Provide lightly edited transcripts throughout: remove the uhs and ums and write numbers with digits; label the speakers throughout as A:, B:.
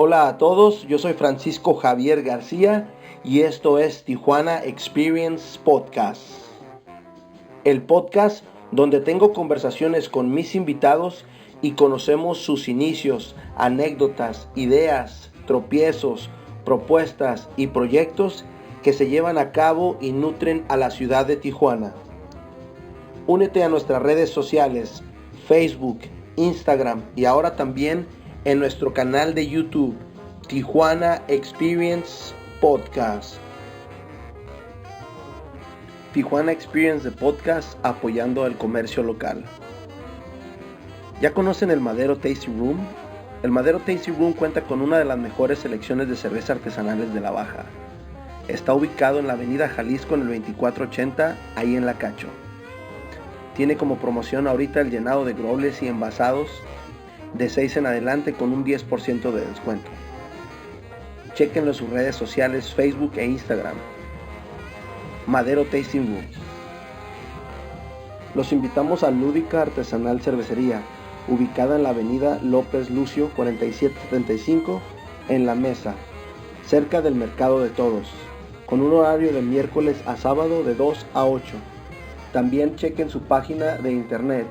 A: Hola a todos, yo soy Francisco Javier García y esto es Tijuana Experience Podcast. El podcast donde tengo conversaciones con mis invitados y conocemos sus inicios, anécdotas, ideas, tropiezos, propuestas y proyectos que se llevan a cabo y nutren a la ciudad de Tijuana. Únete a nuestras redes sociales, Facebook, Instagram y ahora también en nuestro canal de YouTube, Tijuana Experience Podcast. Tijuana Experience de Podcast apoyando al comercio local. ¿Ya conocen el Madero Tasty Room? El Madero Tasty Room cuenta con una de las mejores selecciones de cerveza artesanales de la Baja. Está ubicado en la avenida Jalisco en el 2480, ahí en La Cacho. Tiene como promoción ahorita el llenado de growlers y envasados de 6 en adelante con un 10% de descuento. Chequenlo en sus redes sociales, Facebook e Instagram. Madero Tasting Room. Los invitamos a Lúdica Artesanal Cervecería, ubicada en la avenida López Lucio 4775 en La Mesa, cerca del Mercado de Todos, con un horario de miércoles a sábado de 2 a 8. También chequen su página de internet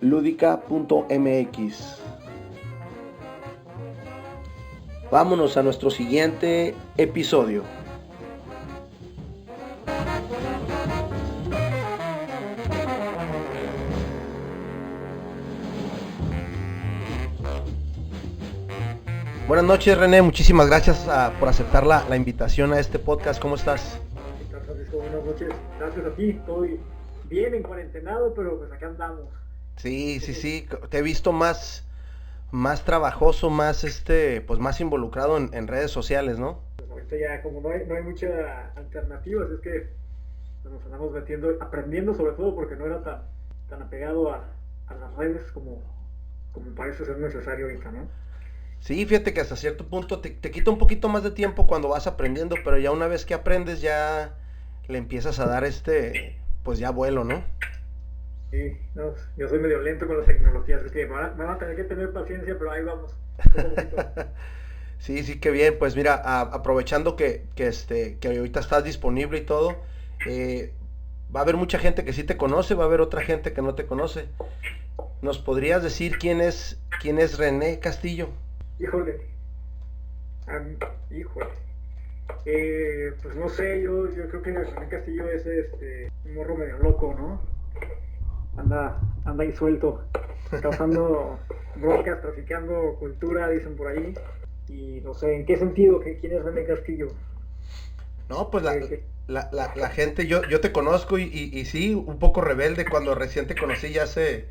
A: ludica.mx. Vámonos a nuestro siguiente episodio. Buenas noches, René, muchísimas gracias por aceptar la invitación a este podcast. ¿Cómo estás?
B: ¿Qué tal, Francisco? Buenas noches. Gracias a ti. Estoy bien en cuarentenado, pero pues acá andamos.
A: Sí. Te he visto más trabajoso, más pues más involucrado en redes sociales, ¿no?
B: Pues ahorita ya como no hay mucha alternativa, así es que nos andamos metiendo, aprendiendo sobre todo porque no era tan apegado a las redes como parece ser necesario ahorita, ¿no?
A: Sí, fíjate que hasta cierto punto te quita un poquito más de tiempo cuando vas aprendiendo, pero ya una vez que aprendes ya le empiezas a dar pues ya vuelo, ¿no?
B: Sí, no, yo soy medio lento con la tecnología, así que me van a tener que tener paciencia, pero ahí vamos.
A: Sí, qué bien. Pues mira, aprovechando que ahorita estás disponible y todo, va a haber mucha gente que sí te conoce, va a haber otra gente que no te conoce. ¿Nos podrías decir quién es René Castillo?
B: Híjole. Híjole. Pues no sé, yo creo que René Castillo es un morro medio loco, ¿no? Anda ahí suelto, causando broncas, traficando cultura, dicen por ahí. Y no sé, ¿en qué sentido? ¿Quién es René Castillo?
A: No, pues la gente, yo te conozco y sí, un poco rebelde cuando recién te conocí ya hace,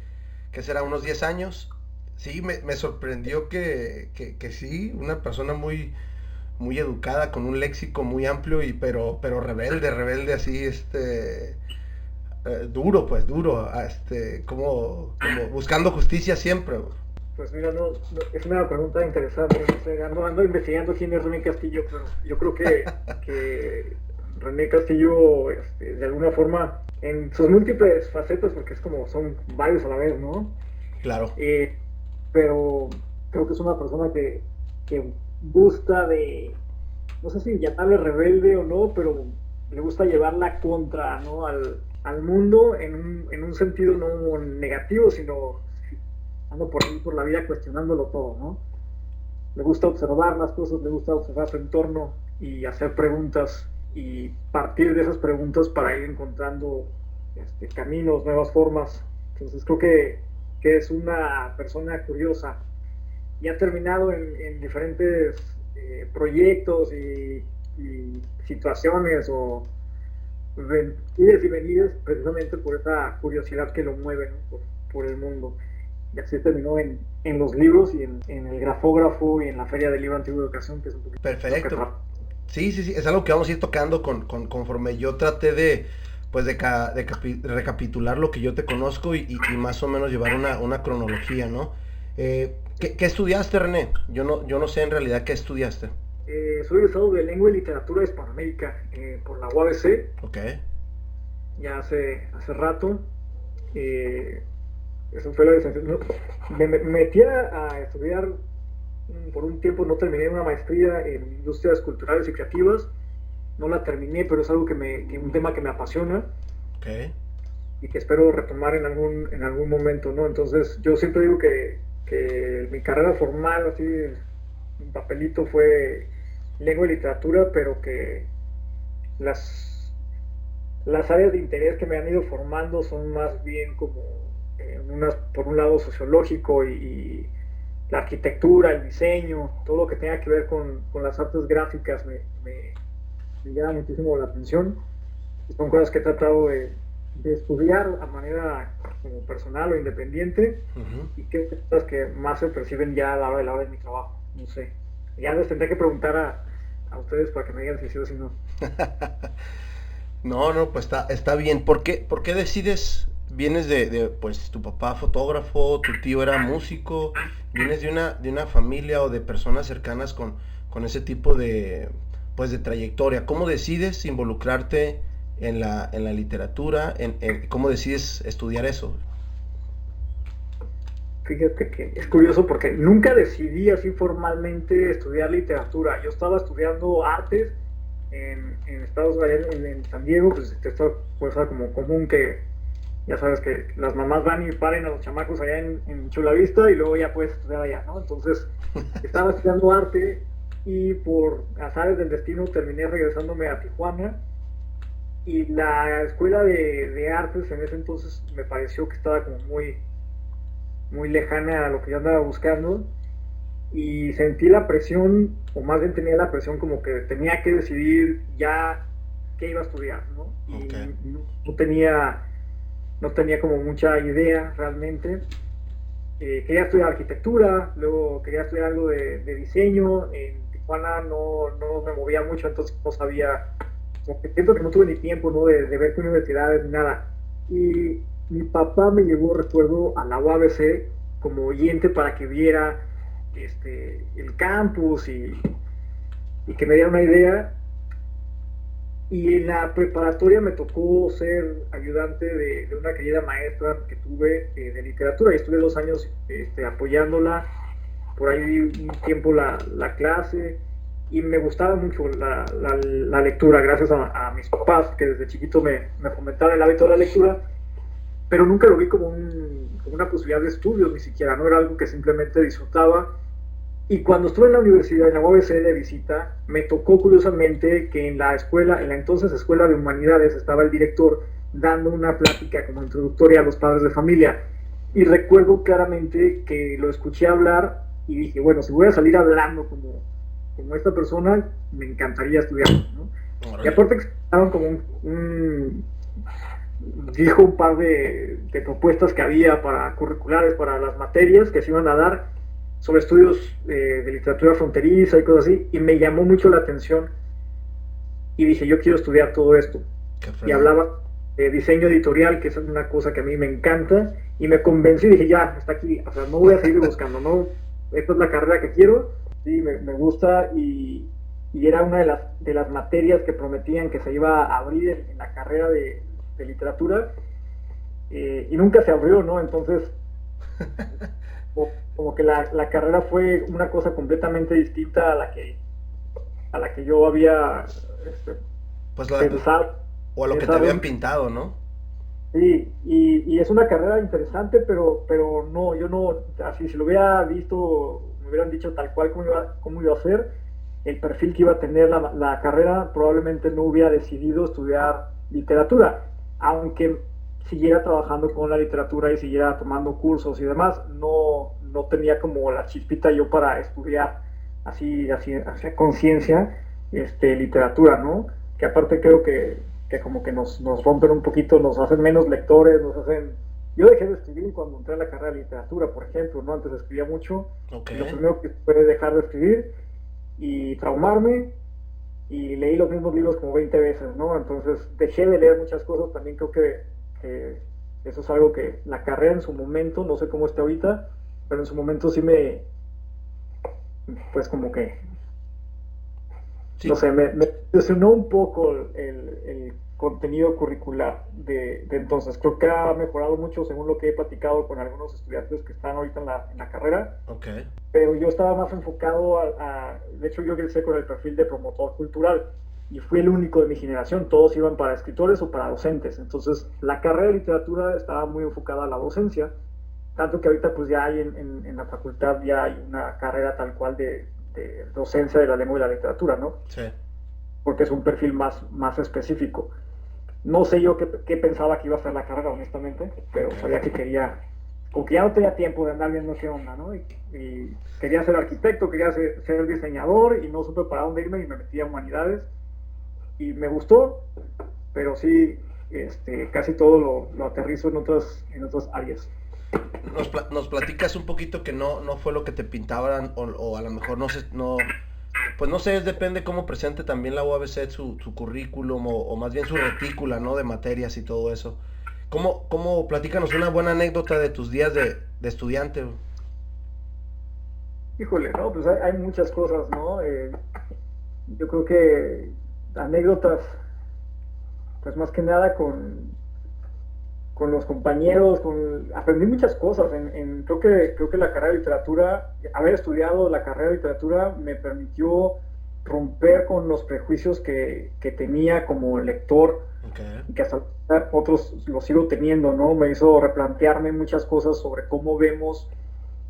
A: ¿qué será? Unos 10 años. Sí, me sorprendió que sí, una persona muy educada, con un léxico muy amplio, pero rebelde así, duro, como buscando justicia siempre.
B: Pues mira, no, es una pregunta interesante. No sé, ando investigando quién es René Castillo, pero yo creo que René Castillo, de alguna forma, en sus múltiples facetas, porque es como son varios a la vez, ¿no?
A: Claro.
B: Pero creo que es una persona que gusta no sé si llamarle rebelde o no, pero le gusta llevar la contra, ¿no? al mundo en un sentido no negativo, sino ando por la vida cuestionándolo todo, ¿no? Le gusta observar las cosas, le gusta observar su entorno y hacer preguntas y partir de esas preguntas para ir encontrando caminos, nuevas formas. Entonces creo que es una persona curiosa y ha terminado en diferentes proyectos y situaciones o ides y venidas precisamente por esa curiosidad que lo mueve, ¿no? por el mundo. Y así terminó en los libros y en el grafógrafo y en la Feria del Libro Antiguo de Educación, que es un poquito...
A: Perfecto. Sí, es algo que vamos a ir tocando conforme yo traté de pues recapitular lo que yo te conozco y más o menos llevar una cronología, ¿no? ¿Qué estudiaste, René? Yo no sé en realidad qué estudiaste.
B: Soy egresado de Lengua y Literatura de Hispanoamérica por la UABC,
A: Ok.
B: ya hace rato. Eso fue la licenciatura. Me metí a estudiar por un tiempo, no terminé una maestría en Industrias Culturales y Creativas. No la terminé, pero es algo un tema que me apasiona
A: Ok.
B: y que espero retomar en algún momento, ¿no? Entonces, yo siempre digo que mi carrera formal, así, mi papelito fue lengua y literatura, pero que las, las áreas de interés que me han ido formando son más bien como, por un lado, sociológico y la arquitectura, el diseño, todo lo que tenga que ver con las artes gráficas me llama muchísimo la atención. Son cosas que he tratado de estudiar a manera como personal o independiente
A: Ujú.
B: y que son cosas que más se perciben ya a la hora de mi trabajo. No sé. Ya les tendré que preguntar a ustedes para que me digan si sí o si no.
A: No, no, pues está bien. ¿Por qué decides? Vienes pues tu papá fotógrafo, tu tío era músico, vienes de una familia o de personas cercanas con ese tipo pues de trayectoria. ¿Cómo decides involucrarte en la literatura? ¿Cómo decides estudiar eso?
B: Fíjate que es curioso porque nunca decidí así formalmente estudiar literatura. Yo estaba estudiando artes en Estados Unidos, en San Diego, pues esto puede ser como común que ya sabes que las mamás van y paren a los chamacos allá en Chula Vista y luego ya puedes estudiar allá, ¿no? Entonces, estaba estudiando arte y por azares del destino terminé regresándome a Tijuana y la escuela de artes en ese entonces me pareció que estaba como muy lejana a lo que yo andaba buscando y sentí la presión, o más bien tenía la presión como que tenía que decidir ya qué iba a estudiar, ¿no?
A: Ok.
B: Y no tenía como mucha idea realmente. Quería estudiar arquitectura, luego quería estudiar algo de diseño. En Tijuana no me movía mucho, entonces no sabía, como que siento que no tuve ni tiempo, ¿no? De ver qué universidades ni nada. Y mi papá me llevó, recuerdo, a la UABC como oyente para que viera el campus y que me diera una idea. Y en la preparatoria me tocó ser ayudante de una querida maestra que tuve de literatura y estuve 2 años apoyándola. Por ahí vi un tiempo la clase y me gustaba mucho la lectura gracias a mis papás que desde chiquito me fomentaban el hábito de la lectura, pero nunca lo vi como una posibilidad de estudio ni siquiera, no era algo que simplemente disfrutaba. Y cuando estuve en la universidad, en la UABC de visita, me tocó curiosamente que en la escuela, en la entonces Escuela de Humanidades, estaba el director dando una plática como introductoria a los padres de familia. Y recuerdo claramente que lo escuché hablar y dije, bueno, si voy a salir hablando como esta persona, me encantaría estudiar, ¿no? Y
A: Órale.
B: aparte que estaban como dijo un par de propuestas que había para curriculares, para las materias que se iban a dar sobre estudios de literatura fronteriza y cosas así, y me llamó mucho la atención y dije, yo quiero estudiar todo esto.
A: Qué
B: Y
A: fregón.
B: hablaba de diseño editorial, que es una cosa que a mí me encanta, y me convencí y dije, ya, está aquí, o sea, no voy a seguir buscando, no, esta es la carrera que quiero, sí, me gusta, y era una de las materias que prometían que se iba a abrir en la carrera de literatura, y nunca se abrió, ¿no? Entonces, como que la carrera fue una cosa completamente distinta a la que yo había
A: Pues
B: pensado.
A: o a lo que te habían
B: Pensado.
A: pintado, ¿no?
B: Sí, y es una carrera interesante, pero no, yo no, así si lo hubiera visto, me hubieran dicho tal cual cómo iba a ser, el perfil que iba a tener la carrera, probablemente no hubiera decidido estudiar literatura, aunque siguiera trabajando con la literatura y siguiera tomando cursos y demás, no tenía como la chispita yo para estudiar así a conciencia literatura, ¿no? Que aparte creo que como que nos rompen un poquito, nos hacen menos lectores, nos hacen... Yo dejé de escribir cuando entré a la carrera de literatura, por ejemplo, ¿no? Antes escribía mucho
A: Ok.
B: y lo primero que fue dejar de escribir y traumarme y leí los mismos libros como 20 veces, ¿no? Entonces dejé de leer muchas cosas, también creo que eso es algo que la carrera en su momento, no sé cómo está ahorita, pero en su momento sí pues como que,
A: Sí,
B: no sé, me decepcionó un poco el contenido curricular de entonces. Creo que ha mejorado mucho según lo que he platicado con algunos estudiantes que están ahorita en la carrera,
A: ok,
B: pero yo estaba más enfocado de hecho yo egresé con el perfil de promotor cultural y fui el único de mi generación, todos iban para escritores o para docentes, entonces la carrera de literatura estaba muy enfocada a la docencia, tanto que ahorita pues ya hay en la facultad ya hay una carrera tal cual de docencia de la lengua y la literatura, ¿no?
A: sí.
B: Porque es un perfil más específico. No sé yo qué pensaba que iba a ser la carrera, honestamente, pero
A: Ok.
B: sabía que quería, como que ya no tenía tiempo de andar viendo qué onda, ¿no? Y quería ser arquitecto, quería ser diseñador y no supe para dónde irme y me metí a humanidades y me gustó, pero sí, casi todo lo aterrizo en otras áreas.
A: Nos platicas un poquito que no fue lo que te pintaban o a lo mejor no sé, no, pues no sé, depende cómo presente también la UABC su currículum o más bien su retícula, ¿no? De materias y todo eso. Platícanos una buena anécdota de tus días de estudiante?
B: Híjole, no, pues hay muchas cosas, ¿no? Yo creo que anécdotas, pues más que nada con los compañeros, aprendí muchas cosas. Creo que la carrera de literatura, haber estudiado la carrera de literatura me permitió romper con los prejuicios que tenía como lector
A: Ok,
B: y que hasta otros los sigo teniendo, ¿no? Me hizo replantearme muchas cosas sobre cómo vemos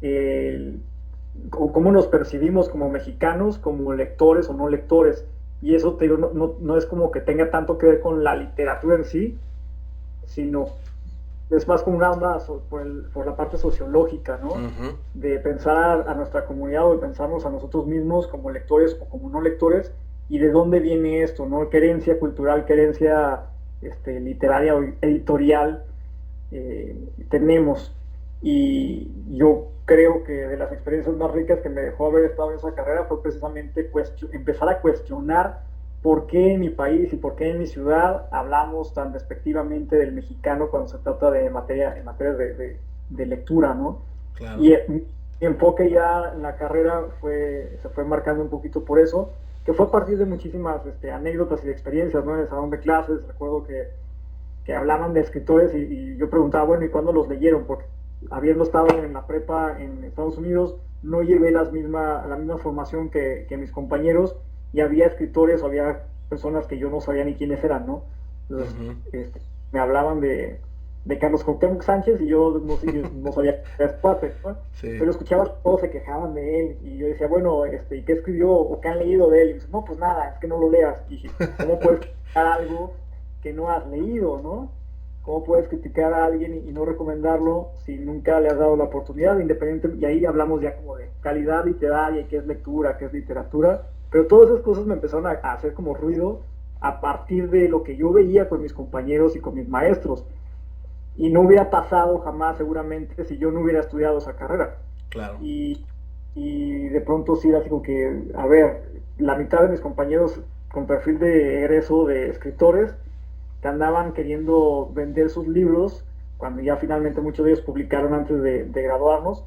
B: el, o cómo nos percibimos como mexicanos, como lectores o no lectores. Y eso te digo, no es como que tenga tanto que ver con la literatura en sí, sino es más como una onda por la parte sociológica, ¿no?
A: ujú,
B: De pensar a nuestra comunidad o de pensarnos a nosotros mismos como lectores o como no lectores y de dónde viene esto, ¿no? ¿Qué herencia cultural, qué herencia literaria o editorial tenemos? Y yo creo que de las experiencias más ricas que me dejó haber estado en esa carrera fue precisamente empezar a cuestionar por qué en mi país y por qué en mi ciudad hablamos tan despectivamente del mexicano cuando se trata de en materia de lectura, ¿no?
A: claro.
B: Y mi enfoque ya en la carrera se fue marcando un poquito por eso, que fue a partir de muchísimas anécdotas y experiencias, ¿no? En el salón de clases, recuerdo que hablaban de escritores y yo preguntaba, bueno, ¿y cuándo los leyeron? Porque habiendo estado en la prepa en Estados Unidos, no llevé la misma formación que mis compañeros y había escritores o había personas que yo no sabía ni quiénes eran, ¿no? Entonces,
A: Ujú,
B: me hablaban de Carlos Cuauhtémoc Sánchez y yo no sabía que era cuate, ¿no?
A: sí.
B: Pero escuchaba que todos se quejaban de él y yo decía, bueno, ¿y qué escribió o qué han leído de él? Y me dice, no, pues nada, es que no lo leas. Y dije, ¿cómo puedes criticar algo que no has leído, no? ¿Cómo puedes criticar a alguien y no recomendarlo si nunca le has dado la oportunidad? Independiente, y ahí hablamos ya como de calidad literaria, qué es lectura, qué es literatura, pero todas esas cosas me empezaron a hacer como ruido a partir de lo que yo veía con mis compañeros y con mis maestros. Y no hubiera pasado jamás seguramente si yo no hubiera estudiado esa carrera.
A: Claro.
B: Y, y de pronto sí era así como que, a ver, la mitad de mis compañeros con perfil de egreso de escritores que andaban queriendo vender sus libros cuando ya finalmente muchos de ellos publicaron antes de graduarnos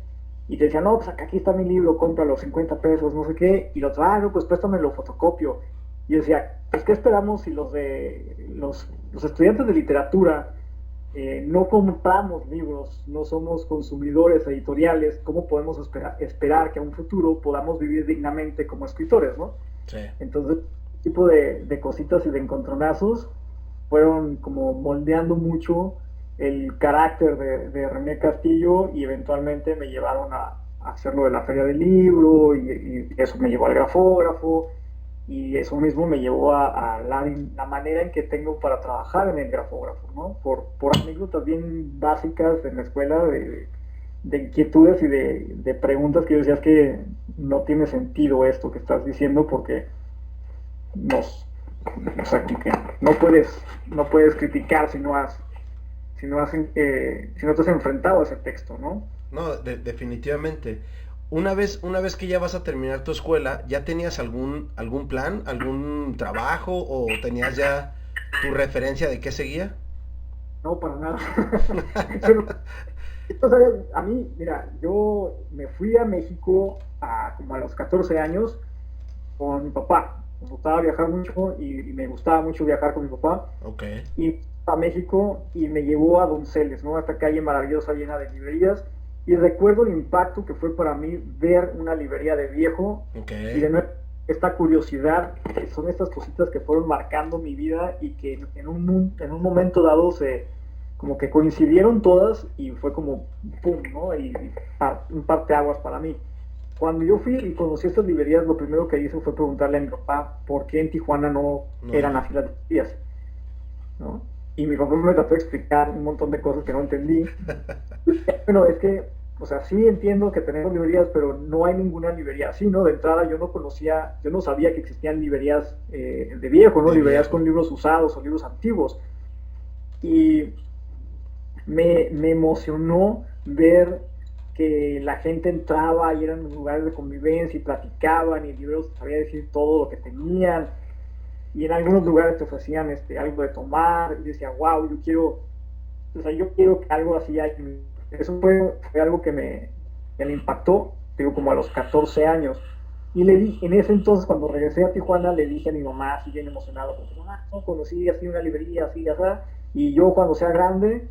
B: y te decían, no, pues aquí está mi libro, cómpralo, 50 pesos, no sé qué, y los, no, pues préstamelo, fotocopio. Y yo decía, pues ¿qué esperamos si los estudiantes de literatura no compramos libros, no somos consumidores editoriales, ¿cómo podemos esperar que a un futuro podamos vivir dignamente como escritores, ¿no?
A: Sí.
B: Entonces, este tipo de cositas y de encontronazos fueron como moldeando mucho el carácter de René Castillo y eventualmente me llevaron a hacerlo de la feria del libro y eso me llevó al grafógrafo y eso mismo me llevó a la manera en que tengo para trabajar en el grafógrafo, ¿no? Por anécdotas bien básicas en la escuela de inquietudes y de preguntas que yo decía, es que no tiene sentido esto que estás diciendo porque nos, o sea, que no puedes criticar si no te has enfrentado a ese texto, ¿no?
A: No, definitivamente. Una vez que ya vas a terminar tu escuela, ¿ya tenías algún plan, algún trabajo o tenías ya tu referencia de qué seguía?
B: No, para nada. Pero, entonces, a mí, mira, yo me fui a México como a los 14 años con mi papá. Me gustaba viajar mucho y me gustaba mucho viajar con mi papá.
A: Ok,
B: Y a México y me llevó a Donceles, ¿no? A esta calle maravillosa llena de librerías. Y recuerdo el impacto que fue para mí ver una librería de viejo
A: ok.
B: y de nuevo esta curiosidad, que son estas cositas que fueron marcando mi vida y que en un momento dado como que coincidieron todas y fue como pum, ¿no? Un parteaguas para mí. Cuando yo fui y conocí estas librerías, lo primero que hice fue preguntarle a mi papá por qué en Tijuana no
A: No
B: eran
A: hay.
B: así las librerías, ¿no? Y mi papá me trató de explicar un montón de cosas que no entendí. Bueno, es que, o sea, sí entiendo que tenemos librerías, pero no hay ninguna librería así, ¿no? De entrada yo no conocía, yo no sabía que existían librerías de viejo, ¿no?
A: De
B: Librerías
A: viejo.
B: con libros usados o libros antiguos. Y me emocionó ver que la gente entraba y eran lugares de convivencia y platicaban y el libro sabía decir todo lo que tenían y en algunos lugares te ofrecían algo de tomar y decía, wow, yo quiero que algo así haya. Eso fue algo que me impactó, digo, como a los 14 años. Y le dije, en ese entonces, cuando regresé a Tijuana, le dije a mi mamá, así bien emocionado, como, no, conocí así una librería, así, así, y yo cuando sea grande,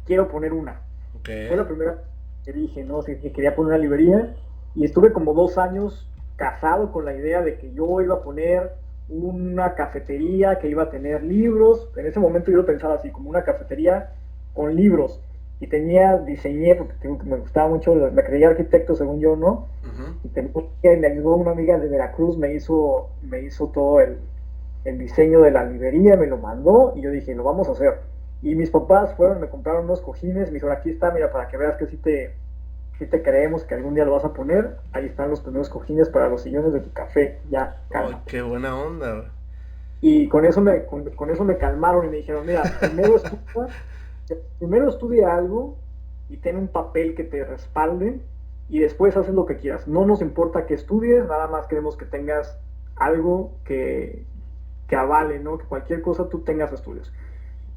B: quiero poner una.
A: Ok.
B: Fue la primera que dije, ¿no? Sí, que quería poner una librería, y estuve como 2 años casado con la idea de que yo iba a poner una cafetería que iba a tener libros. En ese momento yo lo pensaba así, como una cafetería con libros. Y diseñé, porque me gustaba mucho, me creía arquitecto según yo, ¿no?
A: Ujú.
B: Y me ayudó una amiga de Veracruz, me hizo todo el diseño de la librería, me lo mandó y yo dije, lo vamos a hacer. Y mis papás fueron, me compraron unos cojines, me dijeron, aquí está, mira, para que veas que sí te creemos que algún día lo vas a poner. Ahí están los primeros cojines para los sillones de tu café, ya,
A: Ay,
B: cálmate.
A: qué buena onda, güey.
B: Y con eso me calmaron y me dijeron, mira, primero estudia algo y ten un papel que te respalde y después haces lo que quieras. No nos importa que estudies, nada más queremos que tengas algo que avale, ¿no? Que cualquier cosa tú tengas estudios.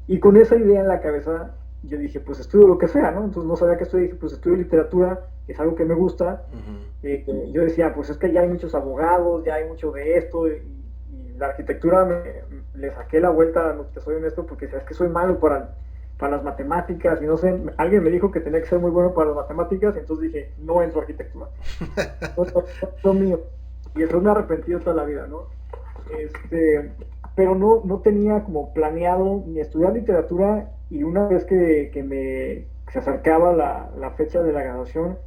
B: Y con esa idea en la cabeza, yo dije, pues estudio lo que sea, ¿no? Entonces no sabía qué estudiar, dije, pues estudio literatura, que es algo que me gusta.
A: Ujú.
B: Yo decía, pues es que ya hay muchos abogados, ya hay mucho de esto, y la arquitectura le saqué la vuelta, no te soy honesto, porque es que soy malo para las matemáticas, y no sé, alguien me dijo que tenía que ser muy bueno para las matemáticas, y entonces dije, no entro a arquitectura, no es lo mío, y eso me ha arrepentido toda la vida, ¿no? Pero no tenía como planeado ni estudiar literatura, y una vez se acercaba la fecha de la graduación,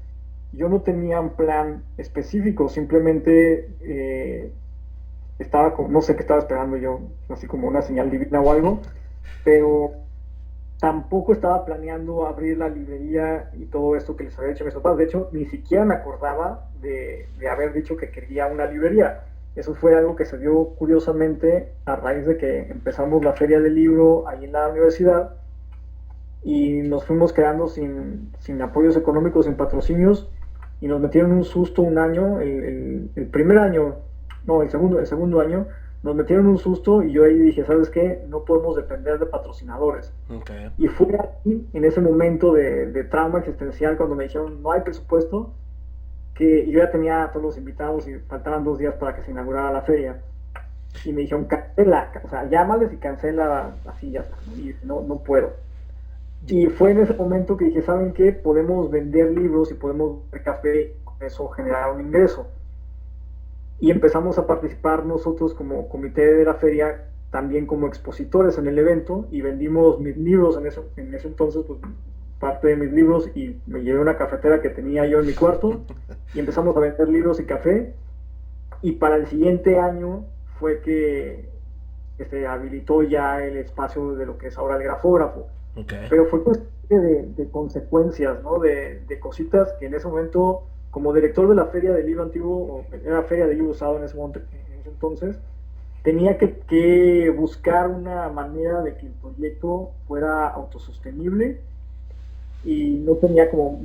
B: yo no tenía un plan específico, simplemente no sé qué estaba esperando yo, así como una señal divina o algo, pero tampoco estaba planeando abrir la librería y todo esto que les había dicho a mis papás. De hecho, ni siquiera me acordaba de haber dicho que quería una librería. Eso fue algo que se dio curiosamente a raíz de que empezamos la feria del libro ahí en la universidad y nos fuimos quedando sin apoyos económicos, sin patrocinios, y nos metieron un susto un año, el primer año, no, el segundo año, nos metieron un susto y yo ahí dije, ¿sabes qué? No podemos depender de patrocinadores.
A: Ok.
B: Y fue aquí, en ese momento de trauma existencial, cuando me dijeron, no hay presupuesto, que yo ya tenía a todos los invitados y faltaban 2 días para que se inaugurara la feria. Y me dijeron, cancela, o sea, llámales y cancela así ya está. Y no puedo. Y fue en ese momento que dije, ¿saben qué? Podemos vender libros y podemos vender café y con eso generar un ingreso. Y empezamos a participar nosotros como comité de la feria, también como expositores en el evento, y vendimos mis libros en ese entonces, pues parte de mis libros, y me llevé una cafetera que tenía yo en mi cuarto, y empezamos a vender libros y café, y para el siguiente año fue que se habilitó ya el espacio de lo que es ahora el grafógrafo.
A: Ok.
B: Pero fue cuestión de consecuencias, ¿no? De cositas que en ese momento, como director de la Feria del Libro Antiguo, era Feria del Libro Usado en ese entonces, tenía que buscar una manera de que el proyecto fuera autosostenible y no tenía como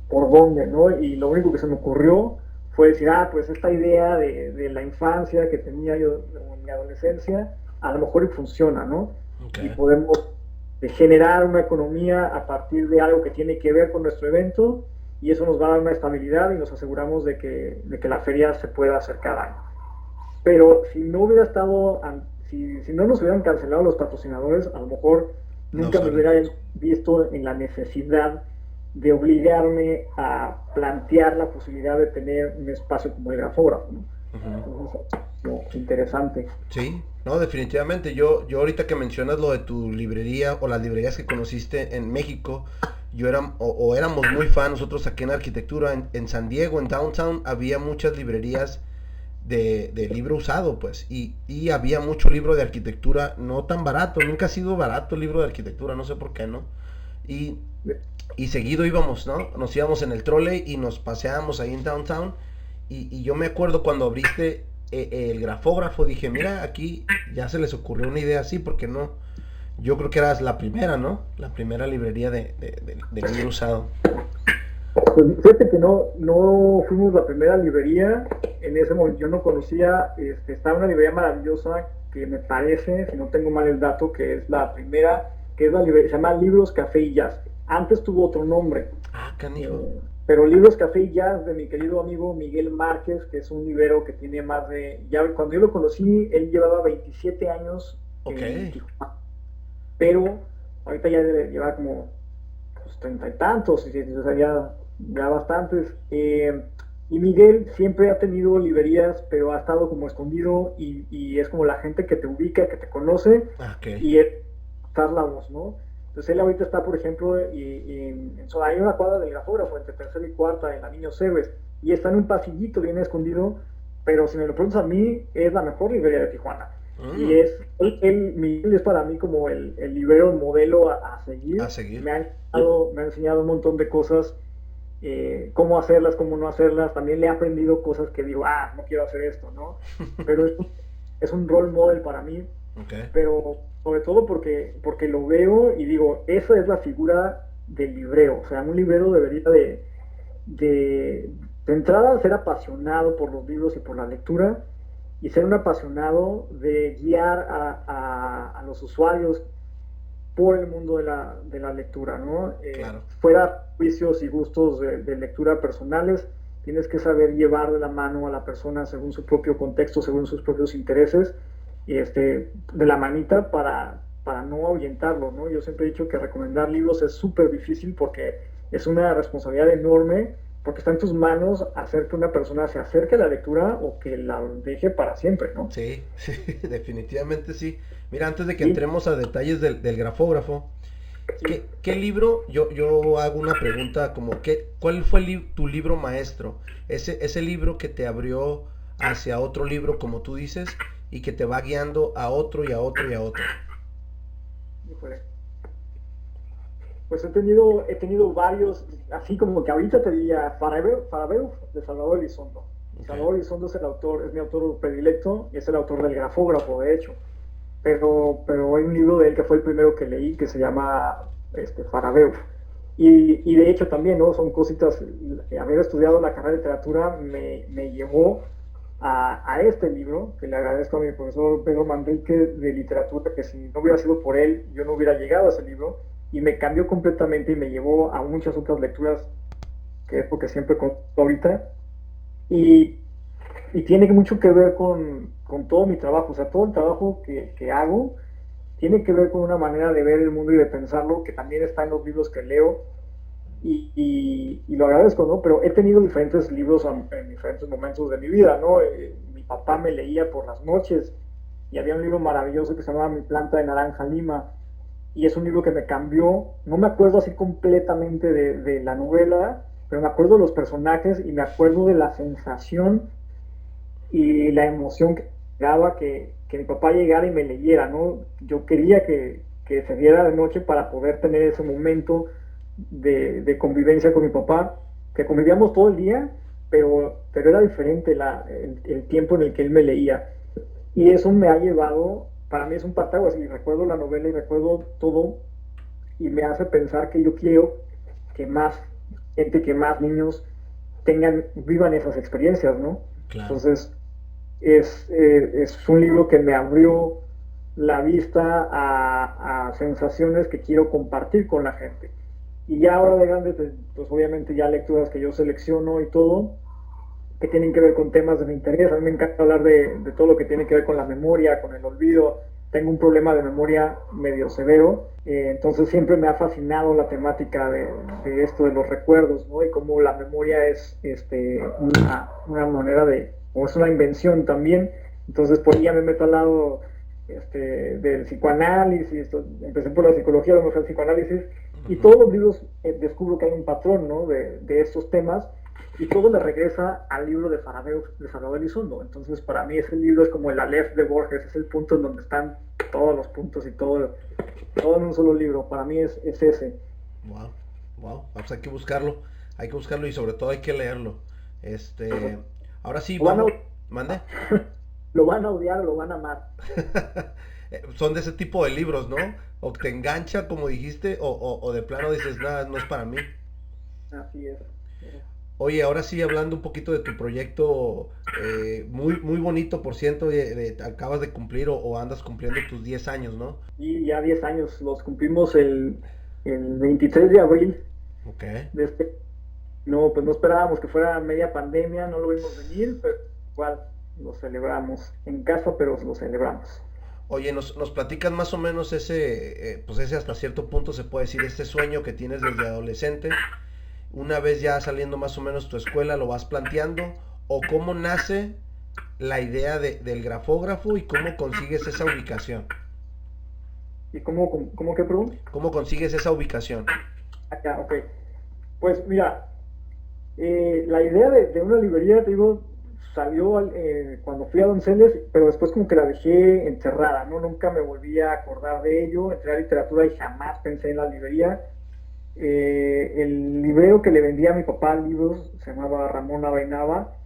B: por dónde, ¿no? Y lo único que se me ocurrió fue decir, pues esta idea de la infancia que tenía yo en mi adolescencia, a lo mejor y funciona, ¿no? Y
A: Okay.
B: podemos generar una economía a partir de algo que tiene que ver con nuestro evento y eso nos va a dar una estabilidad y nos aseguramos de que la feria se pueda hacer cada año. Pero si no hubiera estado, si no nos hubieran cancelado los patrocinadores, a lo mejor
A: No
B: nunca me
A: sale.
B: hubiera visto en la necesidad de obligarme a plantear la posibilidad de tener un espacio como el grafógrafo, ¿no?
A: Ujú.
B: Entonces, no, interesante.
A: Sí, no, definitivamente. Yo ahorita que mencionas lo de tu librería o las librerías que conociste en México, o éramos muy fan nosotros aquí en arquitectura, en San Diego, en Downtown, había muchas librerías de libro usado, pues, y había mucho libro de arquitectura no tan barato, nunca ha sido barato el libro de arquitectura, no sé por qué, ¿no? Y, y seguido íbamos, ¿no? Nos íbamos en el trolley y nos paseábamos ahí en Downtown, y yo me acuerdo cuando abriste el grafógrafo, dije, mira, aquí ya se les ocurrió una idea así, porque no, yo creo que eras la primera, ¿no? La primera librería de libro usado.
B: Pues fíjate que no fuimos la primera librería, en ese momento yo no conocía, está una librería maravillosa que me parece, si no tengo mal el dato, que es la primera, que es la librería, se llama Libros, Café y Jazz. Antes tuvo otro nombre,
A: Ah, canijo.
B: pero Libros, Café y Jazz de mi querido amigo Miguel Márquez, que es un librero que tiene más de, ya cuando yo lo conocí, él llevaba 27 años
A: Ok.
B: en Tijuana, pero ahorita ya debe llevar como pues, 30 y tantos, o sea, ya bastantes. Y Miguel siempre ha tenido librerías, pero ha estado como escondido y es como la gente que te ubica, que te conoce
A: Ah, ok.
B: y es dar la voz, ¿no? Entonces él ahorita está, por ejemplo, hay una cuadra del grafógrafo entre tercera y cuarta en la Niño Cebes y está en un pasillito bien escondido, pero si me lo preguntas a mí, es la mejor librería de Tijuana. Y
A: Mm,
B: Miguel es para mí como el librero modelo a
A: a
B: seguir.
A: seguir.
B: Me ha enseñado un montón de cosas, cómo hacerlas, cómo no hacerlas. También le he aprendido cosas que digo, no quiero hacer esto, ¿no? Pero es un role model para mí,
A: Ok.
B: pero sobre todo porque lo veo y digo, esa es la figura del librero. O sea, un librero debería de, de entrada ser apasionado por los libros y por la lectura y ser un apasionado de guiar a los usuarios por el mundo de la lectura, ¿no?
A: Claro.
B: Fuera juicios y gustos de lectura personales, tienes que saber llevar de la mano a la persona según su propio contexto, según sus propios intereses, y de la manita para no ahuyentarlo, ¿no? Yo siempre he dicho que recomendar libros es súper difícil porque es una responsabilidad enorme, porque está en tus manos hacer que una persona se acerque a la lectura o que la deje para siempre, ¿no?
A: Sí, sí, definitivamente sí. Mira, antes de que
B: Y
A: entremos a detalles del grafógrafo, ¿qué libro? Yo hago una pregunta como, ¿cuál fue tu libro maestro? Ese libro que te abrió hacia otro libro, como tú dices, y que te va guiando a otro y a otro y a otro.
B: híjole, pues he tenido varios, así como que ahorita te diría Farabeuf de Salvador Elizondo. Y
A: Ok.
B: Salvador Elizondo es mi autor predilecto y es el autor del grafógrafo, de hecho. Pero hay un libro de él que fue el primero que leí que se llama Farabeuf. Y de hecho también, ¿no? Son cositas, haber estudiado la carrera de literatura me llevó a este libro, que le agradezco a mi profesor Pedro Manrique de literatura, que si no hubiera sido por él, yo no hubiera llegado a ese libro, y me cambió completamente y me llevó a muchas otras lecturas, que es lo que siempre conto ahorita, y, y tiene mucho que ver con todo mi trabajo, o sea, todo el trabajo que hago tiene que ver con una manera de ver el mundo y de pensarlo, que también está en los libros que leo, y lo agradezco, ¿no? Pero he tenido diferentes libros en diferentes momentos de mi vida, ¿no? Mi papá me leía por las noches y había un libro maravilloso que se llamaba Mi planta de naranja lima y es un libro que me cambió, no me acuerdo así completamente de la novela, pero me acuerdo de los personajes y me acuerdo de la sensación y la emoción que daba que mi papá llegara y me leyera, ¿no? Yo quería que se diera de noche para poder tener ese momento de convivencia con mi papá, que convivíamos todo el día, pero era diferente el tiempo en el que él me leía. Y eso me ha llevado, para mí es un partaguas, y recuerdo la novela y recuerdo todo, y me hace pensar que yo quiero más gente, que más niños vivan esas experiencias, ¿no?
A: Claro.
B: Entonces, es un libro que me abrió la vista a sensaciones que quiero compartir con la gente. Y ya ahora de grande, pues obviamente ya lecturas que yo selecciono y todo, que tienen que ver con temas de mi interés. A mí me encanta hablar de todo lo que tiene que ver con la memoria, con el olvido. Tengo un problema de memoria medio severo, entonces siempre me ha fascinado la temática de esto de los recuerdos, ¿no? Y cómo la memoria es una manera o es una invención también. Entonces por ahí ya me meto al lado del psicoanálisis. Empecé por la psicología, luego fue el psicoanálisis, y todos los libros descubro que hay un patrón, ¿no? de estos temas, y todo me regresa al libro de Salvador Elizondo. Entonces para mí ese libro es como el Aleph de Borges, es el punto en donde están todos los puntos y todo en un solo libro. Para mí es ese.
A: Wow, pues hay que buscarlo y sobre todo hay que leerlo. Ahora sí,
B: Lo van a,
A: vamos, mande.
B: lo van a odiar o lo van a amar.
A: Son de ese tipo de libros, ¿no? O te engancha, como dijiste, o de plano dices, nada, no es para mí.
B: Así es.
A: Oye, ahora sí, hablando un poquito de tu proyecto, muy bonito, por cierto, acabas de cumplir o andas cumpliendo tus 10 años, ¿no?
B: Y ya 10 años, los cumplimos el 23 de abril.
A: Ok.
B: De no, pues no esperábamos que fuera media pandemia, no lo vimos venir, pero igual lo celebramos en casa, pero lo celebramos.
A: Oye, nos platicas más o menos pues ese hasta cierto punto se puede decir, este sueño que tienes desde adolescente, una vez ya saliendo más o menos tu escuela, lo vas planteando, o cómo nace la idea del grafógrafo y cómo consigues esa ubicación.
B: ¿Y cómo qué pregunta?
A: ¿Cómo consigues esa ubicación?
B: Acá, ok. Pues mira, la idea de una librería, te digo, salió cuando fui a Donceles, pero después como que la dejé enterrada, ¿no? Nunca me volví a acordar de ello. Entré a literatura y jamás pensé en la librería. El librero que le vendía a mi papá libros se llamaba Ramón Avainaba,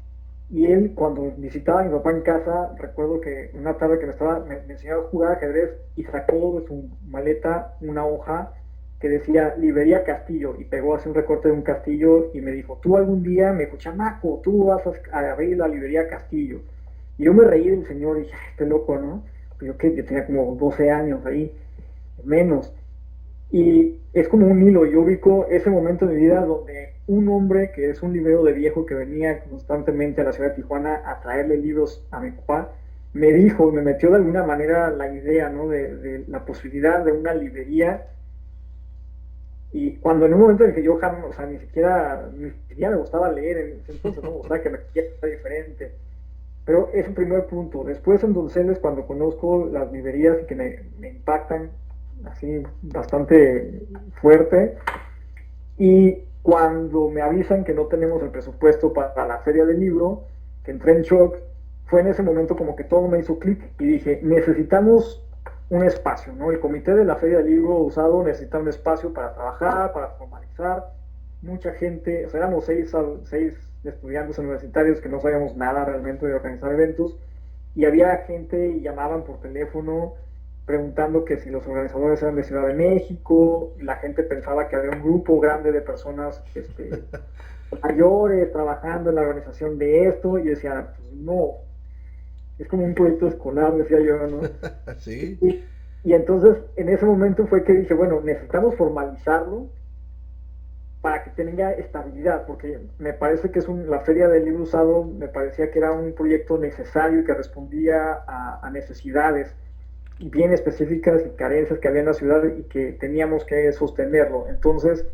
B: y él, cuando visitaba a mi papá en casa, recuerdo que una tarde que me enseñaba a jugar ajedrez, y sacó de su maleta una hoja que decía Librería Castillo, y pegó así un recorte de un castillo y me dijo, tú algún día, me dijo, chamaco, tú vas a abrir la Librería Castillo. Y yo me reí del señor y dije, este loco, ¿no? Pues yo tenía como 12 años ahí, menos. Y es como un hilo. Yo ubico ese momento de mi vida donde un hombre que es un librero de viejo que venía constantemente a la ciudad de Tijuana a traerle libros a mi papá, me dijo, me metió de alguna manera la idea, ¿no? de la posibilidad de una librería. Y cuando en un momento en el que yo jamás, o sea, ni siquiera me gustaba leer en ese entonces, ¿no? O sea, que me quería estar diferente. Pero es un primer punto. Después en Donceles, cuando conozco las librerías y que me impactan así bastante fuerte, y cuando me avisan que no tenemos el presupuesto para la feria del libro, que entré en shock, fue en ese momento como que todo me hizo clic y dije, necesitamos un espacio, ¿no? El comité de la feria del libro usado necesita un espacio para trabajar, para formalizar. Mucha gente, o sea, éramos seis estudiantes universitarios que no sabíamos nada realmente de organizar eventos, y había gente y llamaban por teléfono preguntando que si los organizadores eran de Ciudad de México. La gente pensaba que había un grupo grande de personas mayores trabajando en la organización de esto, y yo decía, pues no, es como un proyecto escolar, decía yo, ¿no?
A: Sí.
B: Y entonces en ese momento fue que dije, bueno, necesitamos formalizarlo para que tenga estabilidad, porque me parece que la Feria del Libro Usado me parecía que era un proyecto necesario y que respondía a necesidades bien específicas y carencias que había en la ciudad y que teníamos que sostenerlo. Entonces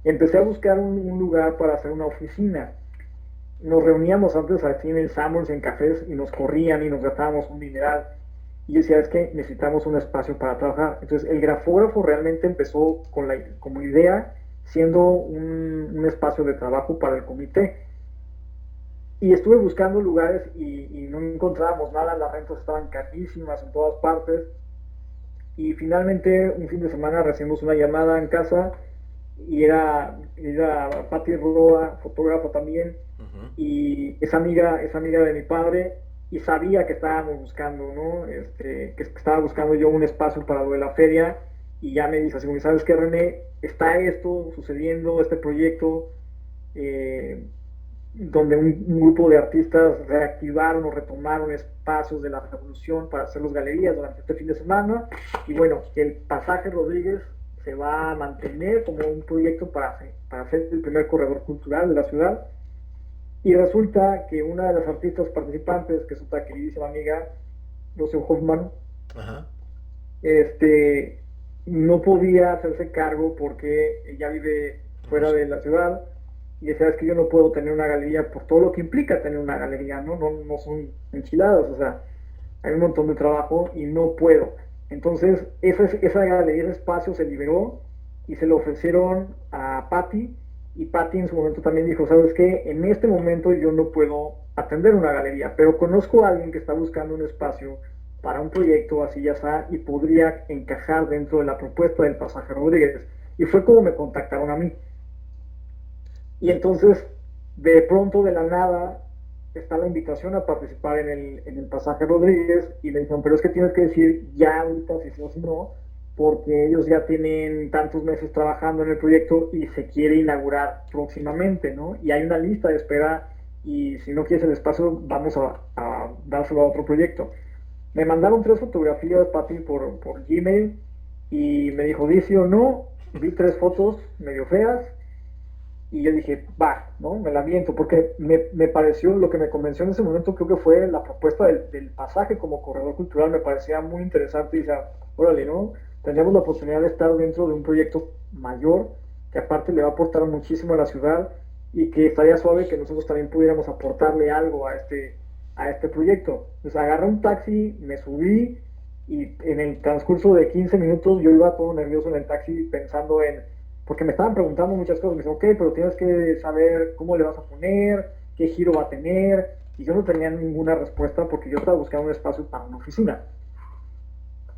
B: empecé a buscar un lugar para hacer una oficina. Nos reuníamos antes aquí en el Sanborns en cafés y nos corrían y nos gastábamos un dineral. Y yo decía, es que necesitamos un espacio para trabajar. Entonces el grafógrafo realmente empezó como idea siendo un espacio de trabajo para el comité. Y estuve buscando lugares y no encontrábamos nada, las rentas estaban carísimas en todas partes. Y finalmente un fin de semana recibimos una llamada en casa, y era Patti Roa, fotógrafa también, y es amiga de mi padre, y sabía que estábamos buscando, ¿no? Que estaba buscando yo un espacio para lo de la feria, y ya me dice así como, ¿sabes qué, René? Está esto sucediendo, este proyecto, donde un grupo de artistas reactivaron o retomaron espacios de la revolución para hacer las galerías durante este fin de semana. Y bueno, el Pasaje Rodríguez se va a mantener como un proyecto para hacer el primer corredor cultural de la ciudad. Y resulta que una de las artistas participantes, que es otra queridísima amiga, Rocío Hoffman,
A: Ajá.
B: no podía hacerse cargo porque ella vive fuera de la ciudad y decía, es que yo no puedo tener una galería por todo lo que implica tener una galería, no son enchiladas, o sea, hay un montón de trabajo y no puedo. Entonces, esa galería, ese espacio se liberó y se lo ofrecieron a Patty, y Patty en su momento también dijo, ¿sabes qué? En este momento yo no puedo atender una galería, pero conozco a alguien que está buscando un espacio para un proyecto así ya está y podría encajar dentro de la propuesta del Pasaje Rodríguez. Y fue como me contactaron a mí. Y entonces, de pronto, de la nada, está la invitación a participar en el Pasaje Rodríguez y le dijeron, pero es que tienes que decir ya ahorita si sí o si no, porque ellos ya tienen tantos meses trabajando en el proyecto y se quiere inaugurar próximamente, ¿no? Y hay una lista de espera y si no quieres el espacio, vamos a dárselo a otro proyecto. Me mandaron 3 fotografías, Pati, por Gmail y me dijo, ¿dice o no? Vi 3 fotos medio feas y yo dije, va, ¿no? Me la miento, porque me pareció, lo que me convenció en ese momento creo que fue la propuesta del pasaje como corredor cultural, me parecía muy interesante y decía, órale, ¿no? Tendríamos la oportunidad de estar dentro de un proyecto mayor, que aparte le va a aportar muchísimo a la ciudad y que estaría suave que nosotros también pudiéramos aportarle algo a este proyecto. Entonces agarré un taxi, me subí y en el transcurso de 15 minutos yo iba todo nervioso en el taxi pensando porque me estaban preguntando muchas cosas, me dicen, ok, pero tienes que saber cómo le vas a poner, qué giro va a tener, y yo no tenía ninguna respuesta porque yo estaba buscando un espacio para una oficina.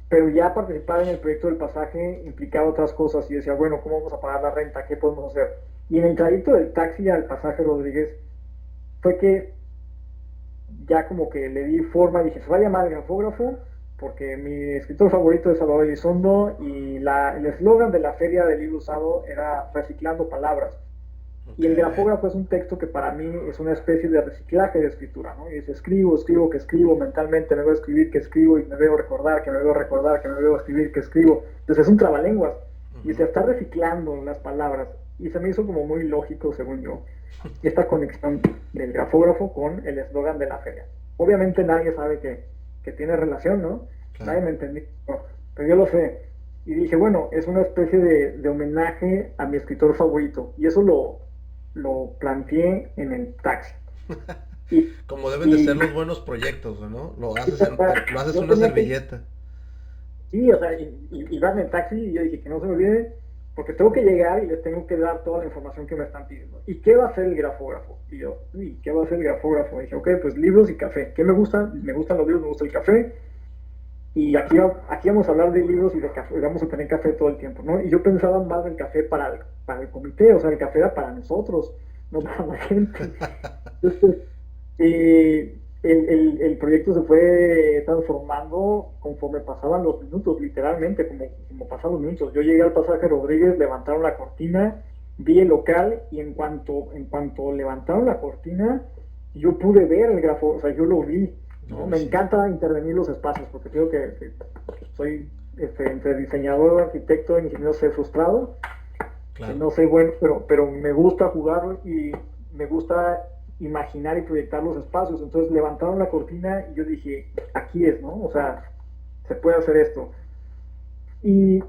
B: Pero ya participar en el proyecto del pasaje implicaba otras cosas y decía, bueno, ¿cómo vamos a pagar la renta? ¿Qué podemos hacer? Y en el trayecto del taxi al Pasaje Rodríguez fue que ya como que le di forma y dije, se va a llamar el grafógrafo, porque mi escritor favorito es Salvador Elizondo y el eslogan de la feria del libro usado era reciclando palabras. Okay. Y el grafógrafo es un texto que para mí es una especie de reciclaje de escritura, ¿no? Y dice, escribo, que escribo, mentalmente me veo escribir, que escribo, y me veo recordar, que me veo recordar, que me veo escribir, que escribo. Entonces es un trabalenguas. Y se está reciclando las palabras. Y se me hizo como muy lógico, según yo, esta conexión del grafógrafo con el eslogan de la feria. Obviamente nadie sabe que tiene relación, ¿no? Claro. Nadie me entendió, pero yo lo sé. Y dije, bueno, es una especie de homenaje a mi escritor favorito. Y eso lo planteé en el taxi.
A: Como deben de ser los buenos proyectos, ¿no? Lo haces una servilleta.
B: Sí, o sea, iba en el taxi y yo dije que no se me olvide, porque tengo que llegar y les tengo que dar toda la información que me están pidiendo. ¿Y qué va a hacer el grafógrafo? Y yo, ¿qué va a hacer el grafógrafo? Y dije, ok, pues libros y café. ¿Qué me gusta? Me gustan los libros, me gusta el café. Y aquí vamos a hablar de libros y de café, vamos a tener café todo el tiempo, ¿no? Y yo pensaba más del café para el comité, o sea, el café era para nosotros, no para la gente. Entonces, el proyecto se fue transformando conforme pasaban los minutos, literalmente, como pasaban los minutos. Yo llegué al Pasaje Rodríguez, levantaron la cortina, vi el local y en cuanto levantaron la cortina, yo pude ver el grafo, o sea, yo lo vi. ¿No? Me encanta intervenir los espacios porque creo que soy entre diseñador, arquitecto, ingeniero, soy frustrado. Claro. No soy bueno, pero me gusta jugar y me gusta imaginar y proyectar los espacios. Entonces levantaron la cortina y yo dije, aquí es, ¿no? O sea, se puede hacer esto. Y